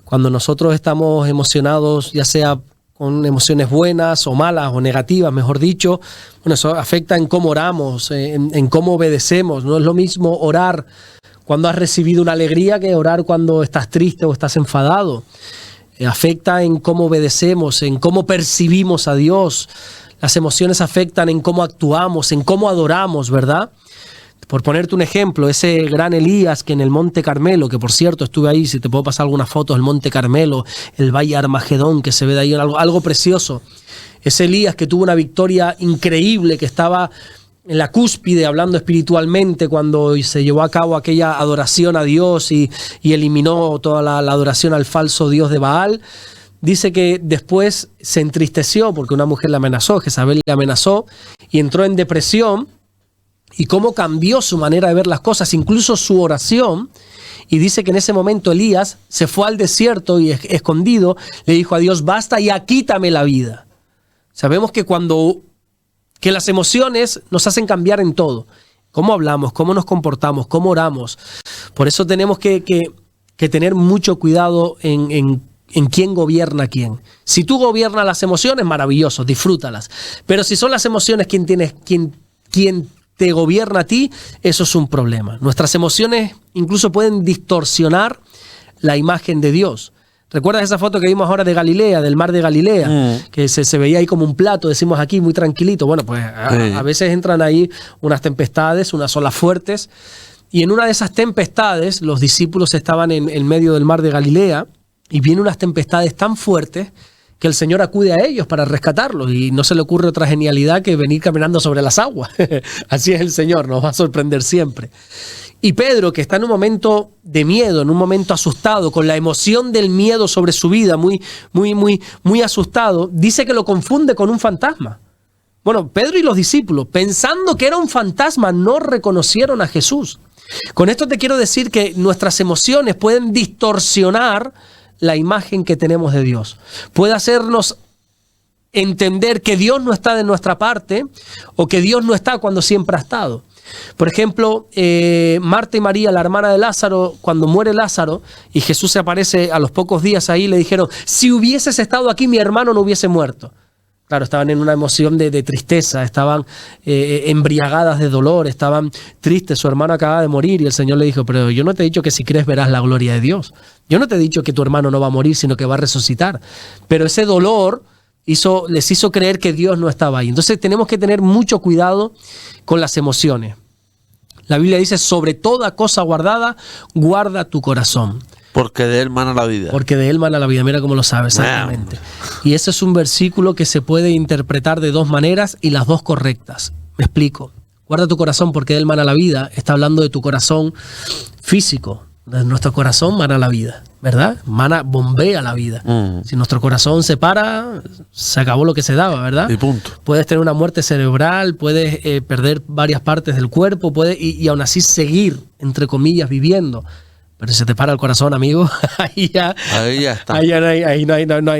Cuando nosotros estamos emocionados, ya sea con emociones buenas o malas o negativas, mejor dicho, bueno, eso afecta en cómo oramos, en cómo obedecemos. No es lo mismo orar cuando has recibido una alegría que orar cuando estás triste o estás enfadado. Afecta en cómo obedecemos, en cómo percibimos a Dios. Las emociones afectan en cómo actuamos, en cómo adoramos, ¿verdad? Por ponerte un ejemplo, ese gran Elías que en el Monte Carmelo, que por cierto estuve ahí, si te puedo pasar algunas fotos del Monte Carmelo, el Valle Armagedón que se ve de ahí, algo precioso. Ese Elías que tuvo una victoria increíble, que estaba en la cúspide hablando espiritualmente cuando se llevó a cabo aquella adoración a Dios y eliminó toda la adoración al falso Dios de Baal. Dice que después se entristeció porque una mujer le amenazó, Jezabel le amenazó y entró en depresión. Y cómo cambió su manera de ver las cosas, incluso su oración. Y dice que en ese momento Elías se fue al desierto y escondido le dijo a Dios, basta, ya quítame la vida. Sabemos que que las emociones nos hacen cambiar en todo. Cómo hablamos, cómo nos comportamos, cómo oramos. Por eso tenemos que tener mucho cuidado en quién gobierna a quién. Si tú gobiernas las emociones, maravilloso, disfrútalas. Pero si son las emociones quien te gobierna a ti, eso es un problema. Nuestras emociones incluso pueden distorsionar la imagen de Dios. ¿Recuerdas esa foto que vimos ahora de Galilea, del mar de Galilea? Que se veía ahí como un plato, decimos aquí, muy tranquilito. Bueno, pues a veces entran ahí unas tempestades, unas olas fuertes. Y en una de esas tempestades, los discípulos estaban en medio del mar de Galilea y vienen unas tempestades tan fuertes que el Señor acude a ellos para rescatarlos y no se le ocurre otra genialidad que venir caminando sobre las aguas. Así es el Señor, nos va a sorprender siempre. Y Pedro, que está en un momento de miedo, en un momento asustado, con la emoción del miedo sobre su vida, muy asustado, dice que lo confunde con un fantasma. Bueno, Pedro y los discípulos, pensando que era un fantasma, no reconocieron a Jesús. Con esto te quiero decir que nuestras emociones pueden distorsionar la imagen que tenemos de Dios. Puede hacernos entender que Dios no está de nuestra parte o que Dios no está cuando siempre ha estado. Por ejemplo, Marta y María, la hermana de Lázaro, cuando muere Lázaro y Jesús se aparece a los pocos días ahí, le dijeron, si hubieses estado aquí, mi hermano no hubiese muerto. Claro, estaban en una emoción de tristeza, estaban embriagadas de dolor, estaban tristes, su hermano acaba de morir y el Señor le dijo, pero yo no te he dicho que si crees verás la gloria de Dios. Yo no te he dicho que tu hermano no va a morir, sino que va a resucitar. Pero ese dolor les hizo creer que Dios no estaba ahí. Entonces tenemos que tener mucho cuidado con las emociones. La Biblia dice, sobre toda cosa guardada, guarda tu corazón. Porque de él mana la vida. Porque de él mana la vida, mira cómo lo sabe exactamente. Y ese es un versículo que se puede interpretar de dos maneras y las dos correctas. Me explico. Guarda tu corazón porque de él mana la vida. Está hablando de tu corazón físico. De nuestro corazón mana la vida, ¿verdad? Bombea la vida. Si nuestro corazón se para, se acabó lo que se daba, ¿verdad? Y punto. Puedes tener una muerte cerebral, puedes perder varias partes del cuerpo, y aún así seguir, entre comillas, viviendo. Pero si se te para el corazón, amigo, ahí ya está. Ahí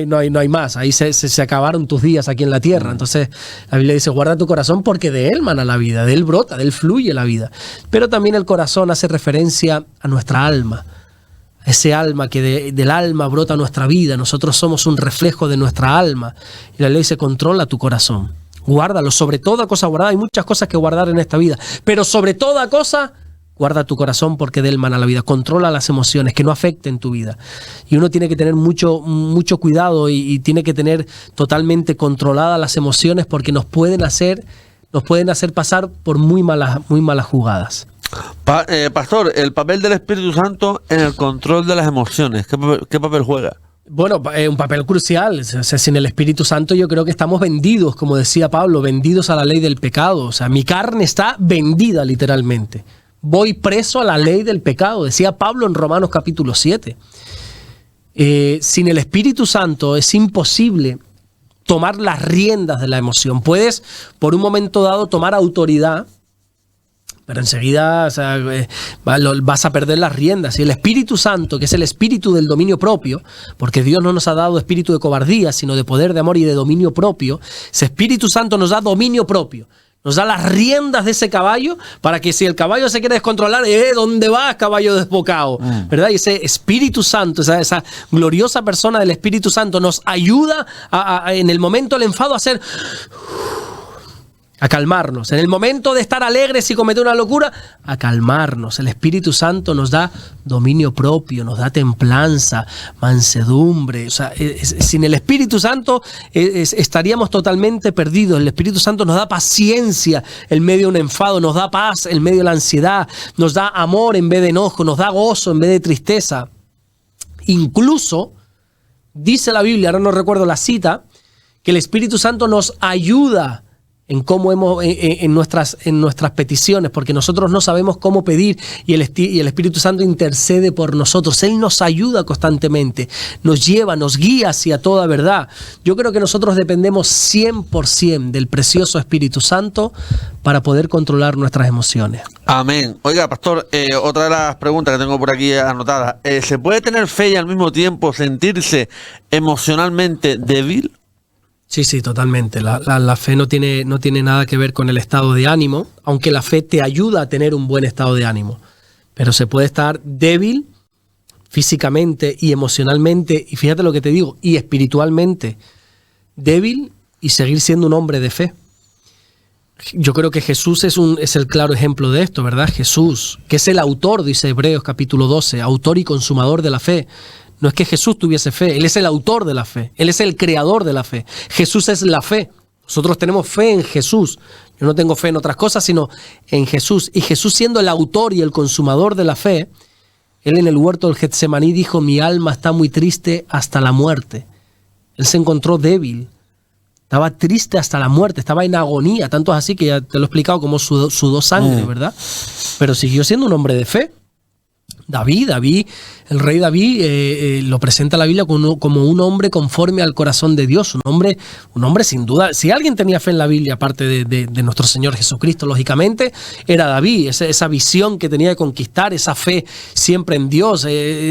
no hay más. Ahí se acabaron tus días aquí en la tierra. Entonces, la Biblia dice, guarda tu corazón porque de él mana la vida, de él brota, de él fluye la vida. Pero también el corazón hace referencia a nuestra alma. Ese alma que del alma brota nuestra vida. Nosotros somos un reflejo de nuestra alma. Y la ley dice, controla tu corazón. Guárdalo. Sobre toda cosa guardada. Hay muchas cosas que guardar en esta vida. Pero sobre toda cosa, guarda tu corazón porque de él mana la vida. Controla las emociones, que no afecten tu vida. Y uno tiene que tener mucho cuidado y tiene que tener totalmente controladas las emociones porque nos pueden hacer pasar por muy malas jugadas. Pastor, el papel del Espíritu Santo en el control de las emociones, ¿qué papel juega? Bueno, un papel crucial. O sea, sin el Espíritu Santo yo creo que estamos vendidos, como decía Pablo, vendidos a la ley del pecado. O sea, mi carne está vendida literalmente. Voy preso a la ley del pecado, decía Pablo en Romanos capítulo 7. Sin el Espíritu Santo es imposible tomar las riendas de la emoción. Puedes, por un momento dado, tomar autoridad, pero enseguida vas a perder las riendas. Y el Espíritu Santo, que es el espíritu del dominio propio, porque Dios no nos ha dado espíritu de cobardía, sino de poder, de amor y de dominio propio, ese Espíritu Santo nos da dominio propio. Nos da las riendas de ese caballo para que si el caballo se quiere descontrolar, ¿dónde vas, caballo desbocado? ¿Verdad? Y ese Espíritu Santo, esa gloriosa persona del Espíritu Santo nos ayuda en el momento del enfado a calmarnos. En el momento de estar alegres y cometer una locura, a calmarnos. El Espíritu Santo nos da dominio propio, nos da templanza, mansedumbre. O sea, sin el Espíritu Santo estaríamos totalmente perdidos. El Espíritu Santo nos da paciencia en medio de un enfado, nos da paz en medio de la ansiedad, nos da amor en vez de enojo, nos da gozo en vez de tristeza. Incluso, dice la Biblia, ahora no recuerdo la cita, que el Espíritu Santo nos ayuda en cómo en nuestras peticiones, porque nosotros no sabemos cómo pedir y el Espíritu Santo intercede por nosotros. Él nos ayuda constantemente, nos lleva, nos guía hacia toda verdad. Yo creo que nosotros dependemos 100% del precioso Espíritu Santo para poder controlar nuestras emociones. Amén. Oiga, pastor, otra de las preguntas que tengo por aquí anotadas. ¿Se puede tener fe y al mismo tiempo sentirse emocionalmente débil? Sí, totalmente. La fe no tiene nada que ver con el estado de ánimo, aunque la fe te ayuda a tener un buen estado de ánimo. Pero se puede estar débil físicamente y emocionalmente, y fíjate lo que te digo, y espiritualmente débil y seguir siendo un hombre de fe. Yo creo que Jesús es el claro ejemplo de esto, ¿verdad? Jesús, que es el autor, dice Hebreos capítulo 12, autor y consumador de la fe. No es que Jesús tuviese fe, Él es el autor de la fe, Él es el creador de la fe. Jesús es la fe. Nosotros tenemos fe en Jesús. Yo no tengo fe en otras cosas, sino en Jesús. Y Jesús, siendo el autor y el consumador de la fe, Él en el huerto del Getsemaní dijo, mi alma está muy triste hasta la muerte. Él se encontró débil, estaba triste hasta la muerte, estaba en agonía. Tanto es así que ya te lo he explicado, como sudó sangre, ¿verdad? Pero siguió siendo un hombre de fe. David, el rey David lo presenta la Biblia como un hombre conforme al corazón de Dios, un hombre sin duda. Si alguien tenía fe en la Biblia, aparte de nuestro Señor Jesucristo, lógicamente, era David, esa visión que tenía de conquistar, esa fe siempre en Dios.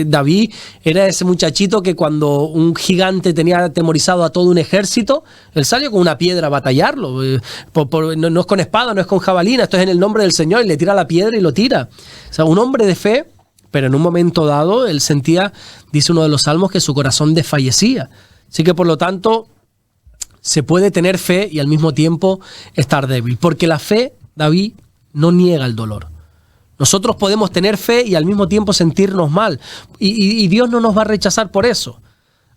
David era ese muchachito que cuando un gigante tenía atemorizado a todo un ejército, él salió con una piedra a batallarlo. No es con espada, no es con jabalina, esto es en el nombre del Señor, y le tira la piedra y lo tira. O sea, un hombre de fe. Pero en un momento dado, él sentía, dice uno de los salmos, que su corazón desfallecía. Así que, por lo tanto, se puede tener fe y al mismo tiempo estar débil. Porque la fe, David, no niega el dolor. Nosotros podemos tener fe y al mismo tiempo sentirnos mal. Y Dios no nos va a rechazar por eso.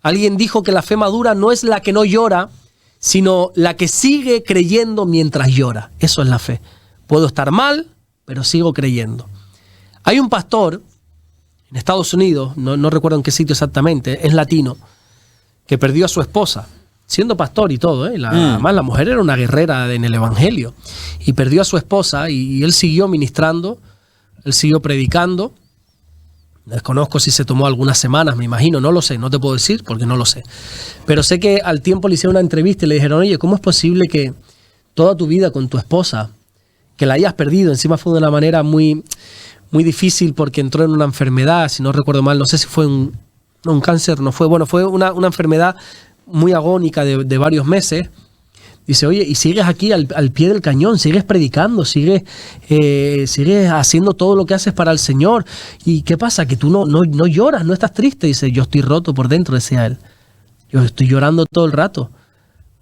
Alguien dijo que la fe madura no es la que no llora, sino la que sigue creyendo mientras llora. Eso es la fe. Puedo estar mal, pero sigo creyendo. Hay un pastor, en Estados Unidos, no recuerdo en qué sitio exactamente, es latino, que perdió a su esposa, siendo pastor y todo, ¿eh? Además la mujer era una guerrera en el evangelio, y perdió a su esposa y él siguió ministrando, él siguió predicando. Desconozco si se tomó algunas semanas, me imagino, no lo sé, no te puedo decir porque no lo sé. Pero sé que al tiempo le hicieron una entrevista y le dijeron, oye, ¿cómo es posible que toda tu vida con tu esposa, que la hayas perdido? Encima fue de una manera muy, muy difícil porque entró en una enfermedad, si no recuerdo mal, no sé si fue un cáncer, no fue, bueno, fue una enfermedad muy agónica de varios meses. Dice, oye, y sigues aquí al pie del cañón, sigues predicando, sigues haciendo todo lo que haces para el Señor. ¿Y qué pasa? Que tú no lloras, no estás triste. Dice, yo estoy roto por dentro, decía él. Yo estoy llorando todo el rato.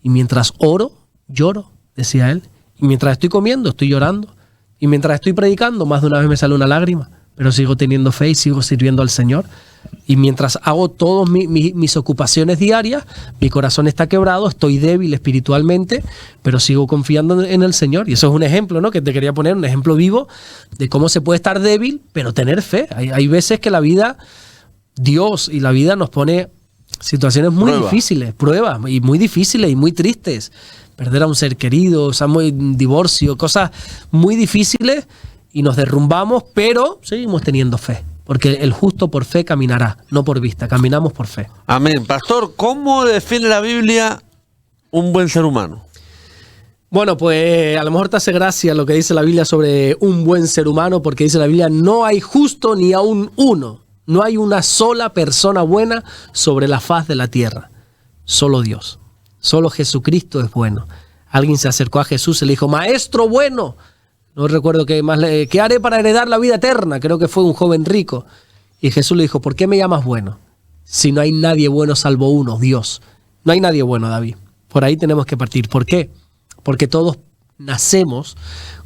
Y mientras oro, lloro, decía él. Y mientras estoy comiendo, estoy llorando. Y mientras estoy predicando, más de una vez me sale una lágrima. Pero sigo teniendo fe y sigo sirviendo al Señor. Y mientras hago todas mis ocupaciones diarias, mi corazón está quebrado, estoy débil espiritualmente, pero sigo confiando en el Señor. Y eso es un ejemplo, ¿no?, que te quería poner, un ejemplo vivo de cómo se puede estar débil, pero tener fe. Hay veces que la vida, Dios y la vida nos pone situaciones muy difíciles, pruebas, y muy difíciles y muy tristes. Perder a un ser querido, un divorcio, cosas muy difíciles, y nos derrumbamos, pero seguimos teniendo fe. Porque el justo por fe caminará, no por vista, caminamos por fe. Amén. Pastor, ¿cómo define la Biblia un buen ser humano? Bueno, pues a lo mejor te hace gracia lo que dice la Biblia sobre un buen ser humano, porque dice la Biblia, no hay justo ni aún uno. No hay una sola persona buena sobre la faz de la tierra. Solo Dios. Solo Jesucristo es bueno. Alguien se acercó a Jesús y le dijo, maestro bueno. No recuerdo qué haré para heredar la vida eterna. Creo que fue un joven rico. Y Jesús le dijo, ¿por qué me llamas bueno? Si no hay nadie bueno salvo uno, Dios. No hay nadie bueno, David. Por ahí tenemos que partir. ¿Por qué? Porque todos nacemos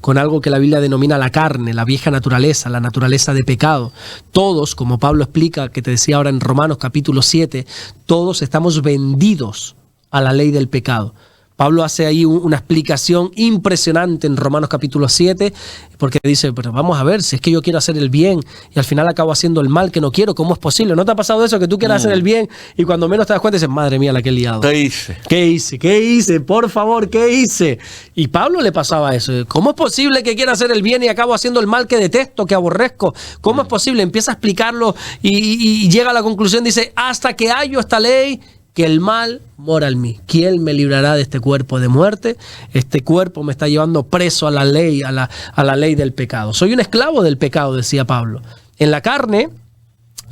con algo que la Biblia denomina la carne, la vieja naturaleza, la naturaleza de pecado. Todos, como Pablo explica, que te decía ahora en Romanos capítulo 7, todos estamos vendidos a la ley del pecado. Pablo hace ahí una explicación impresionante en Romanos capítulo 7, porque dice, pero vamos a ver, si es que yo quiero hacer el bien y al final acabo haciendo el mal que no quiero, ¿cómo es posible? ¿No te ha pasado eso, que tú quieras hacer el bien y cuando menos te das cuenta dices, madre mía, la que he liado? ¿Qué hice? ¿Qué hice? Por favor, ¿qué hice? Y Pablo le pasaba eso. ¿Cómo es posible que quiera hacer el bien y acabo haciendo el mal que detesto, que aborrezco? ¿Cómo es posible? Empieza a explicarlo y llega a la conclusión, dice, hasta que hallo esta ley, que el mal mora en mí. ¿Quién me librará de este cuerpo de muerte? Este cuerpo me está llevando preso a la ley, a la ley del pecado. Soy un esclavo del pecado, decía Pablo. En la carne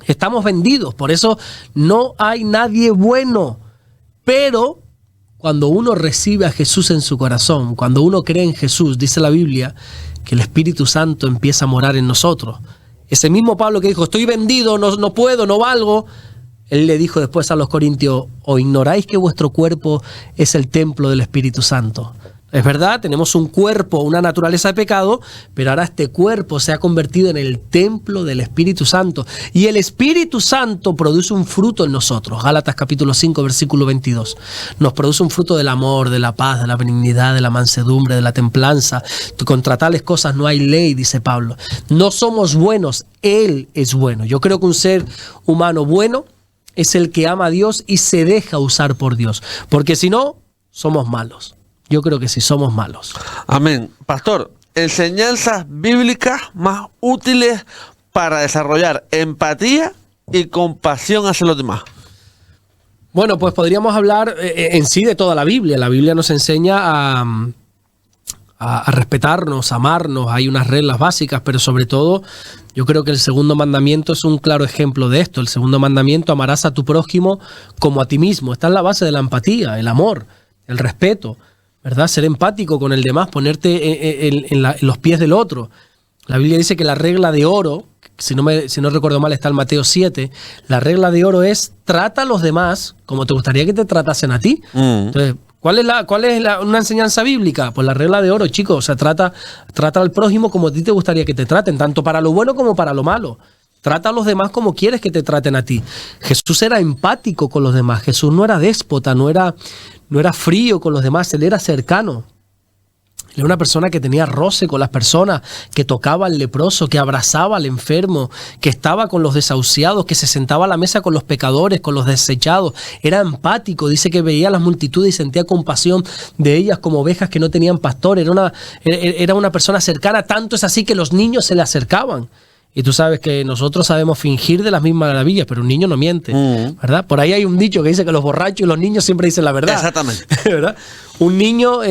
estamos vendidos, por eso no hay nadie bueno. Pero cuando uno recibe a Jesús en su corazón, cuando uno cree en Jesús, dice la Biblia, que el Espíritu Santo empieza a morar en nosotros. Ese mismo Pablo que dijo, estoy vendido, no puedo, no valgo, él le dijo después a los corintios, ¿o ignoráis que vuestro cuerpo es el templo del Espíritu Santo? Es verdad, tenemos un cuerpo, una naturaleza de pecado, pero ahora este cuerpo se ha convertido en el templo del Espíritu Santo. Y el Espíritu Santo produce un fruto en nosotros. Gálatas capítulo 5, versículo 22. Nos produce un fruto del amor, de la paz, de la benignidad, de la mansedumbre, de la templanza. Contra tales cosas no hay ley, dice Pablo. No somos buenos, Él es bueno. Yo creo que un ser humano bueno es el que ama a Dios y se deja usar por Dios. Porque si no, somos malos. Yo creo que sí, somos malos. Amén. Pastor, enseñanzas bíblicas más útiles para desarrollar empatía y compasión hacia los demás. Bueno, pues podríamos hablar en sí de toda la Biblia. La Biblia nos enseña a respetarnos, a amarnos. Hay unas reglas básicas, pero sobre todo yo creo que el segundo mandamiento es un claro ejemplo de esto. El segundo mandamiento, amarás a tu prójimo como a ti mismo. Está en la base de la empatía, el amor, el respeto, ¿verdad? Ser empático con el demás, ponerte en los pies del otro. La Biblia dice que la regla de oro, si no recuerdo mal está en Mateo 7, la regla de oro es trata a los demás como te gustaría que te tratasen a ti. Entonces, ¿cuál es una enseñanza bíblica? Pues la regla de oro, chicos, o sea, trata al prójimo como a ti te gustaría que te traten, tanto para lo bueno como para lo malo. Trata a los demás como quieres que te traten a ti. Jesús era empático con los demás. Jesús no era déspota, no era frío con los demás. Él era cercano. Él era una persona que tenía roce con las personas, que tocaba al leproso, que abrazaba al enfermo, que estaba con los desahuciados, que se sentaba a la mesa con los pecadores, con los desechados. Era empático, dice que veía a las multitudes y sentía compasión de ellas como ovejas que no tenían pastor. Era una persona cercana, tanto es así que los niños se le acercaban. Y tú sabes que nosotros sabemos fingir de las mismas maravillas, pero un niño no miente, ¿verdad? Por ahí hay un dicho que dice que los borrachos y los niños siempre dicen la verdad. Exactamente. ¿Verdad? Un niño,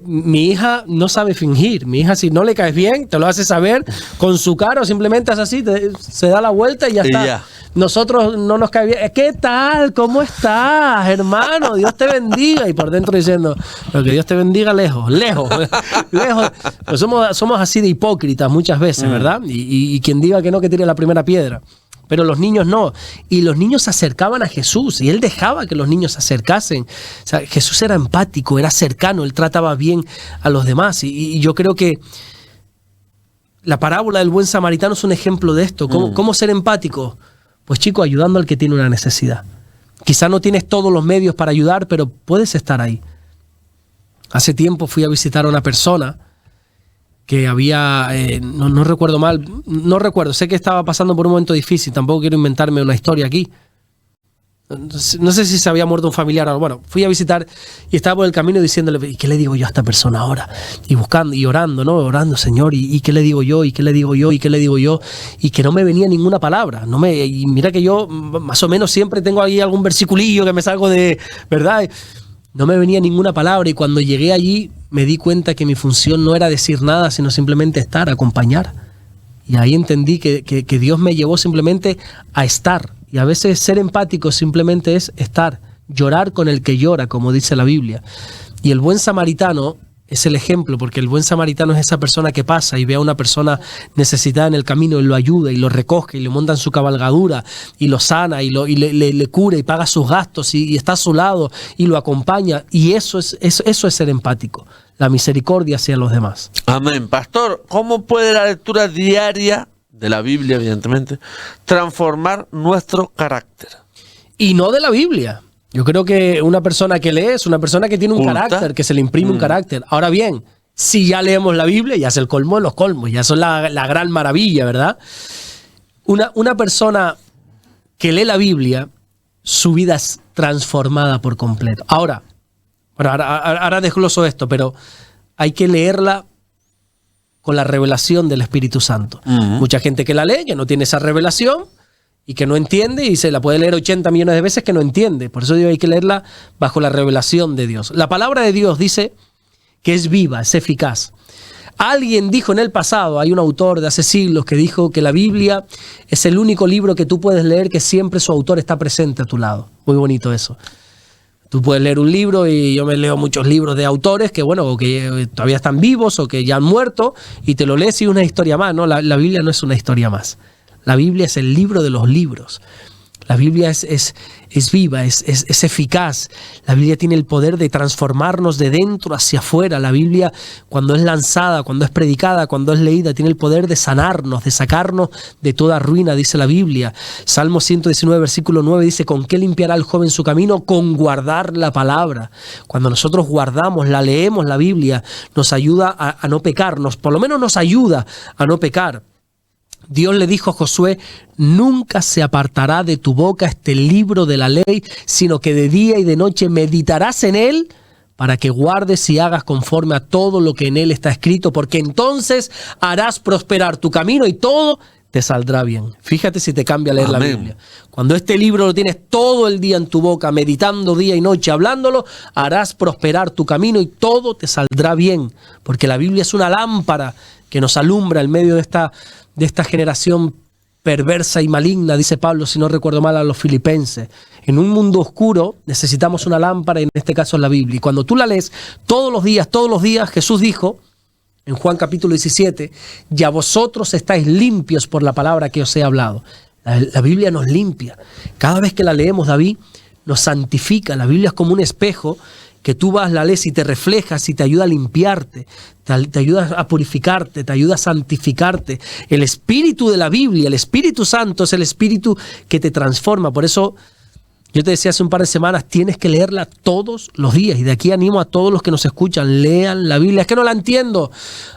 mi hija no sabe fingir. Mi hija, si no le caes bien, te lo hace saber con su cara o simplemente es así, se da la vuelta y ya está. Ya. Nosotros no nos cae bien. ¿Qué tal? ¿Cómo estás, hermano? Dios te bendiga. Y por dentro diciendo, pero que Dios te bendiga lejos. Pues somos así de hipócritas muchas veces, ¿verdad? Y quien diga que no, que tire la primera piedra. Pero los niños no. Y los niños se acercaban a Jesús y él dejaba que los niños se acercasen. O sea, Jesús era empático, era cercano, él trataba bien a los demás. Y yo creo que la parábola del buen samaritano es un ejemplo de esto. ¿Cómo ser empático? Pues chico, ayudando al que tiene una necesidad. Quizá no tienes todos los medios para ayudar, pero puedes estar ahí. Hace tiempo fui a visitar a una persona que había, no recuerdo mal, sé que estaba pasando por un momento difícil, tampoco quiero inventarme una historia aquí. No sé si se había muerto un familiar o algo. Bueno, fui a visitar y estaba por el camino diciéndole, ¿y qué le digo yo a esta persona ahora? Y buscando y orando, ¿no? Orando, Señor, ¿y qué le digo yo? ¿Y qué le digo yo? ¿Y qué le digo yo? Y que no me venía ninguna palabra. Y mira que yo más o menos siempre tengo ahí algún versiculillo que me salgo de, ¿verdad? No me venía ninguna palabra y cuando llegué allí me di cuenta que mi función no era decir nada, sino simplemente estar, acompañar. Y ahí entendí que Dios me llevó simplemente a estar. Y a veces ser empático simplemente es estar, llorar con el que llora, como dice la Biblia. Y el buen samaritano es el ejemplo, porque el buen samaritano es esa persona que pasa y ve a una persona necesitada en el camino y lo ayuda y lo recoge y le monta en su cabalgadura y lo sana y le cura y paga sus gastos y está a su lado y lo acompaña. Y eso es ser empático, la misericordia hacia los demás. Amén. Pastor, ¿cómo puede la lectura diaria de la Biblia, evidentemente, transformar nuestro carácter? Y no de la Biblia. Yo creo que una persona que lee es una persona que tiene un carácter, que se le imprime un carácter. Ahora bien, si ya leemos la Biblia, ya es el colmo de los colmos, ya son la gran maravilla, ¿verdad? Una persona que lee la Biblia, su vida es transformada por completo. Ahora desgloso esto, pero hay que leerla con la revelación del Espíritu Santo. Mucha gente que la lee ya no tiene esa revelación y que no entiende y se la puede leer 80 millones de veces que no entiende. Por eso digo, hay que leerla bajo la revelación de Dios. La palabra de Dios dice que es viva, es eficaz. Alguien dijo en el pasado, hay un autor de hace siglos que dijo que la Biblia es el único libro que tú puedes leer que siempre su autor está presente a tu lado. Muy bonito eso. Tú puedes leer un libro y yo me leo muchos libros de autores que, bueno, o que todavía están vivos o que ya han muerto y te lo lees y una historia más. No, la Biblia no es una historia más. La Biblia es el libro de los libros. La Biblia es viva, es eficaz. La Biblia tiene el poder de transformarnos de dentro hacia afuera. La Biblia, cuando es lanzada, cuando es predicada, cuando es leída, tiene el poder de sanarnos, de sacarnos de toda ruina, dice la Biblia. Salmo 119, versículo 9 dice, ¿con qué limpiará el joven su camino? Con guardar la palabra. Cuando nosotros guardamos, la leemos, la Biblia, nos ayuda a no pecarnos, por lo menos nos ayuda a no pecar. Dios le dijo a Josué, nunca se apartará de tu boca este libro de la ley, sino que de día y de noche meditarás en él para que guardes y hagas conforme a todo lo que en él está escrito, porque entonces harás prosperar tu camino y todo te saldrá bien. Fíjate si te cambia leer la Biblia. Cuando este libro lo tienes todo el día en tu boca, meditando día y noche, hablándolo, harás prosperar tu camino y todo te saldrá bien, porque la Biblia es una lámpara que nos alumbra en medio de esta generación perversa y maligna, dice Pablo, si no recuerdo mal, a los filipenses. En un mundo oscuro necesitamos una lámpara, y en este caso es la Biblia. Y cuando tú la lees todos los días, Jesús dijo, en Juan capítulo 17, ya vosotros estáis limpios por la palabra que os he hablado. La Biblia nos limpia. Cada vez que la leemos, David, nos santifica. La Biblia es como un espejo que tú vas, la lees y te reflejas y te ayuda a limpiarte, te ayuda a purificarte, te ayuda a santificarte. El espíritu de la Biblia, el Espíritu Santo es el espíritu que te transforma. Por eso Yo te decía hace un par de semanas, tienes que leerla todos los días. Y de aquí animo a todos los que nos escuchan, lean la Biblia. Es que no la entiendo.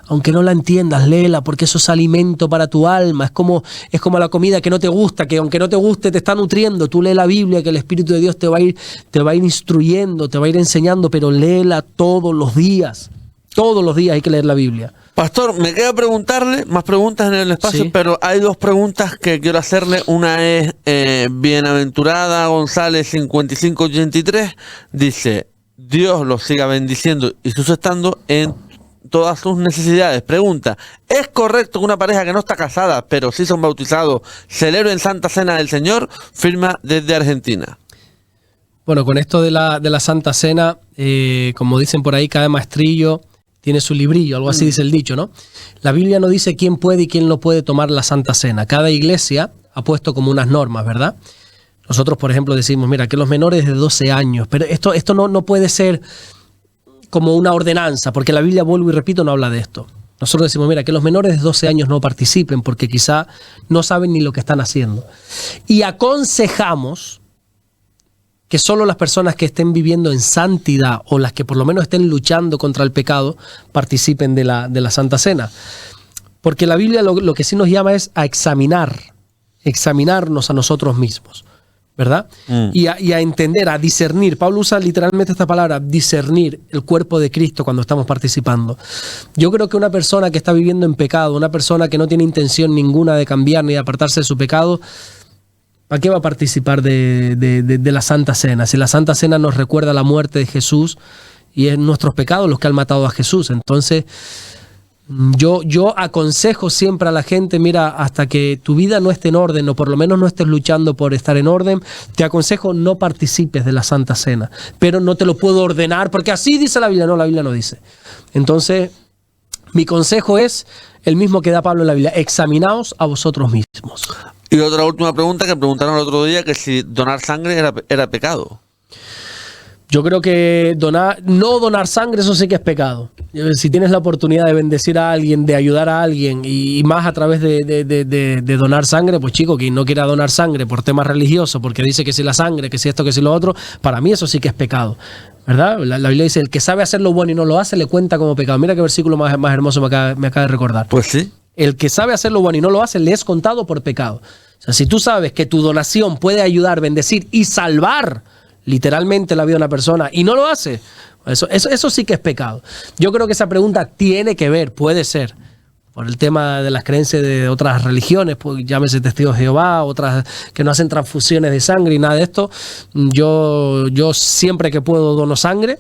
Aunque no la entiendas, léela, porque eso es alimento para tu alma. Es como la comida que no te gusta, que aunque no te guste, te está nutriendo. Tú lee la Biblia, que el Espíritu de Dios te va a ir instruyendo, te va a ir enseñando, pero léela todos los días. Todos los días hay que leer la Biblia. Pastor, me queda preguntarle, más preguntas en el espacio, sí, pero hay dos preguntas que quiero hacerle. Una es, Bienaventurada González 5583, dice, Dios los siga bendiciendo y sustentando en todas sus necesidades. Pregunta, ¿es correcto que una pareja que no está casada, pero sí son bautizados, celebren Santa Cena del Señor? Firma desde Argentina. Bueno, con esto de la Santa Cena, como dicen por ahí, cada maestrillo tiene su librillo, algo así dice el dicho, ¿no? La Biblia no dice quién puede y quién no puede tomar la Santa Cena. Cada iglesia ha puesto como unas normas, ¿verdad? Nosotros, por ejemplo, decimos, mira, que los menores de 12 años, pero esto no puede ser como una ordenanza, porque la Biblia, vuelvo y repito, no habla de esto. Nosotros decimos, mira, que los menores de 12 años no participen porque quizá no saben ni lo que están haciendo. Y aconsejamos que solo las personas que estén viviendo en santidad o las que por lo menos estén luchando contra el pecado participen de la Santa Cena. Porque la Biblia lo que sí nos llama es a examinarnos a nosotros mismos, ¿verdad? Y a entender, a discernir. Pablo usa literalmente esta palabra, discernir el cuerpo de Cristo cuando estamos participando. Yo creo que una persona que está viviendo en pecado, una persona que no tiene intención ninguna de cambiar ni de apartarse de su pecado, ¿para qué va a participar de la Santa Cena? Si la Santa Cena nos recuerda la muerte de Jesús y es nuestros pecados los que han matado a Jesús. Entonces, yo aconsejo siempre a la gente, mira, hasta que tu vida no esté en orden o por lo menos no estés luchando por estar en orden, te aconsejo no participes de la Santa Cena. Pero no te lo puedo ordenar porque así dice la Biblia. No, la Biblia no dice. Entonces, mi consejo es el mismo que da Pablo en la Biblia. Examinaos a vosotros mismos. Y otra última pregunta que preguntaron el otro día, que si donar sangre era pecado. Yo creo que no donar sangre, eso sí que es pecado. Si tienes la oportunidad de bendecir a alguien, de ayudar a alguien y más a través de donar sangre, pues chico, quien no quiera donar sangre por temas religiosos, porque dice que si la sangre, que si esto, que si lo otro, para mí eso sí que es pecado, ¿verdad? La Biblia dice, el que sabe hacer lo bueno y no lo hace, le cuenta como pecado. Mira qué versículo más hermoso me acaba de recordar. Pues sí. El que sabe hacer lo bueno y no lo hace, le es contado por pecado. O sea, si tú sabes que tu donación puede ayudar, bendecir y salvar literalmente la vida de una persona y no lo hace, eso sí que es pecado. Yo creo que esa pregunta tiene que ver, puede ser, por el tema de las creencias de otras religiones, pues, llámese Testigos de Jehová, otras que no hacen transfusiones de sangre y nada de esto. Yo siempre que puedo dono sangre.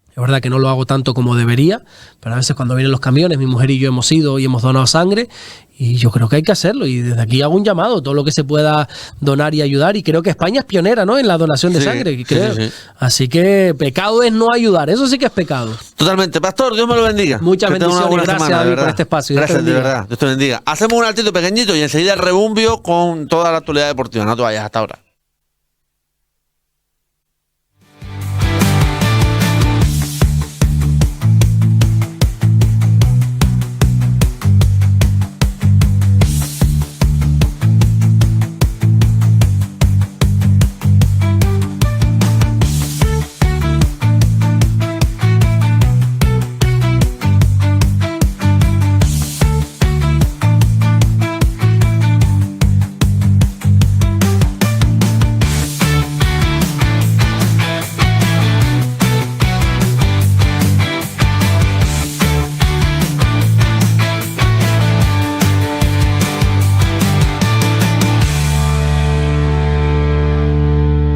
Es verdad que no lo hago tanto como debería, pero a veces cuando vienen los camiones, mi mujer y yo hemos ido y hemos donado sangre y yo creo que hay que hacerlo. Y desde aquí hago un llamado, todo lo que se pueda donar y ayudar. Y creo que España es pionera, ¿no?, en la donación de sangre. Creo. Sí. Así que pecado es no ayudar, eso sí que es pecado. Totalmente. Pastor, Dios me lo bendiga. Muchas bendiciones y gracias, David, por este espacio. Gracias, de verdad. Dios te bendiga. Hacemos un altito pequeñito y enseguida el rebumbio con toda la actualidad deportiva. No te vayas, hasta ahora.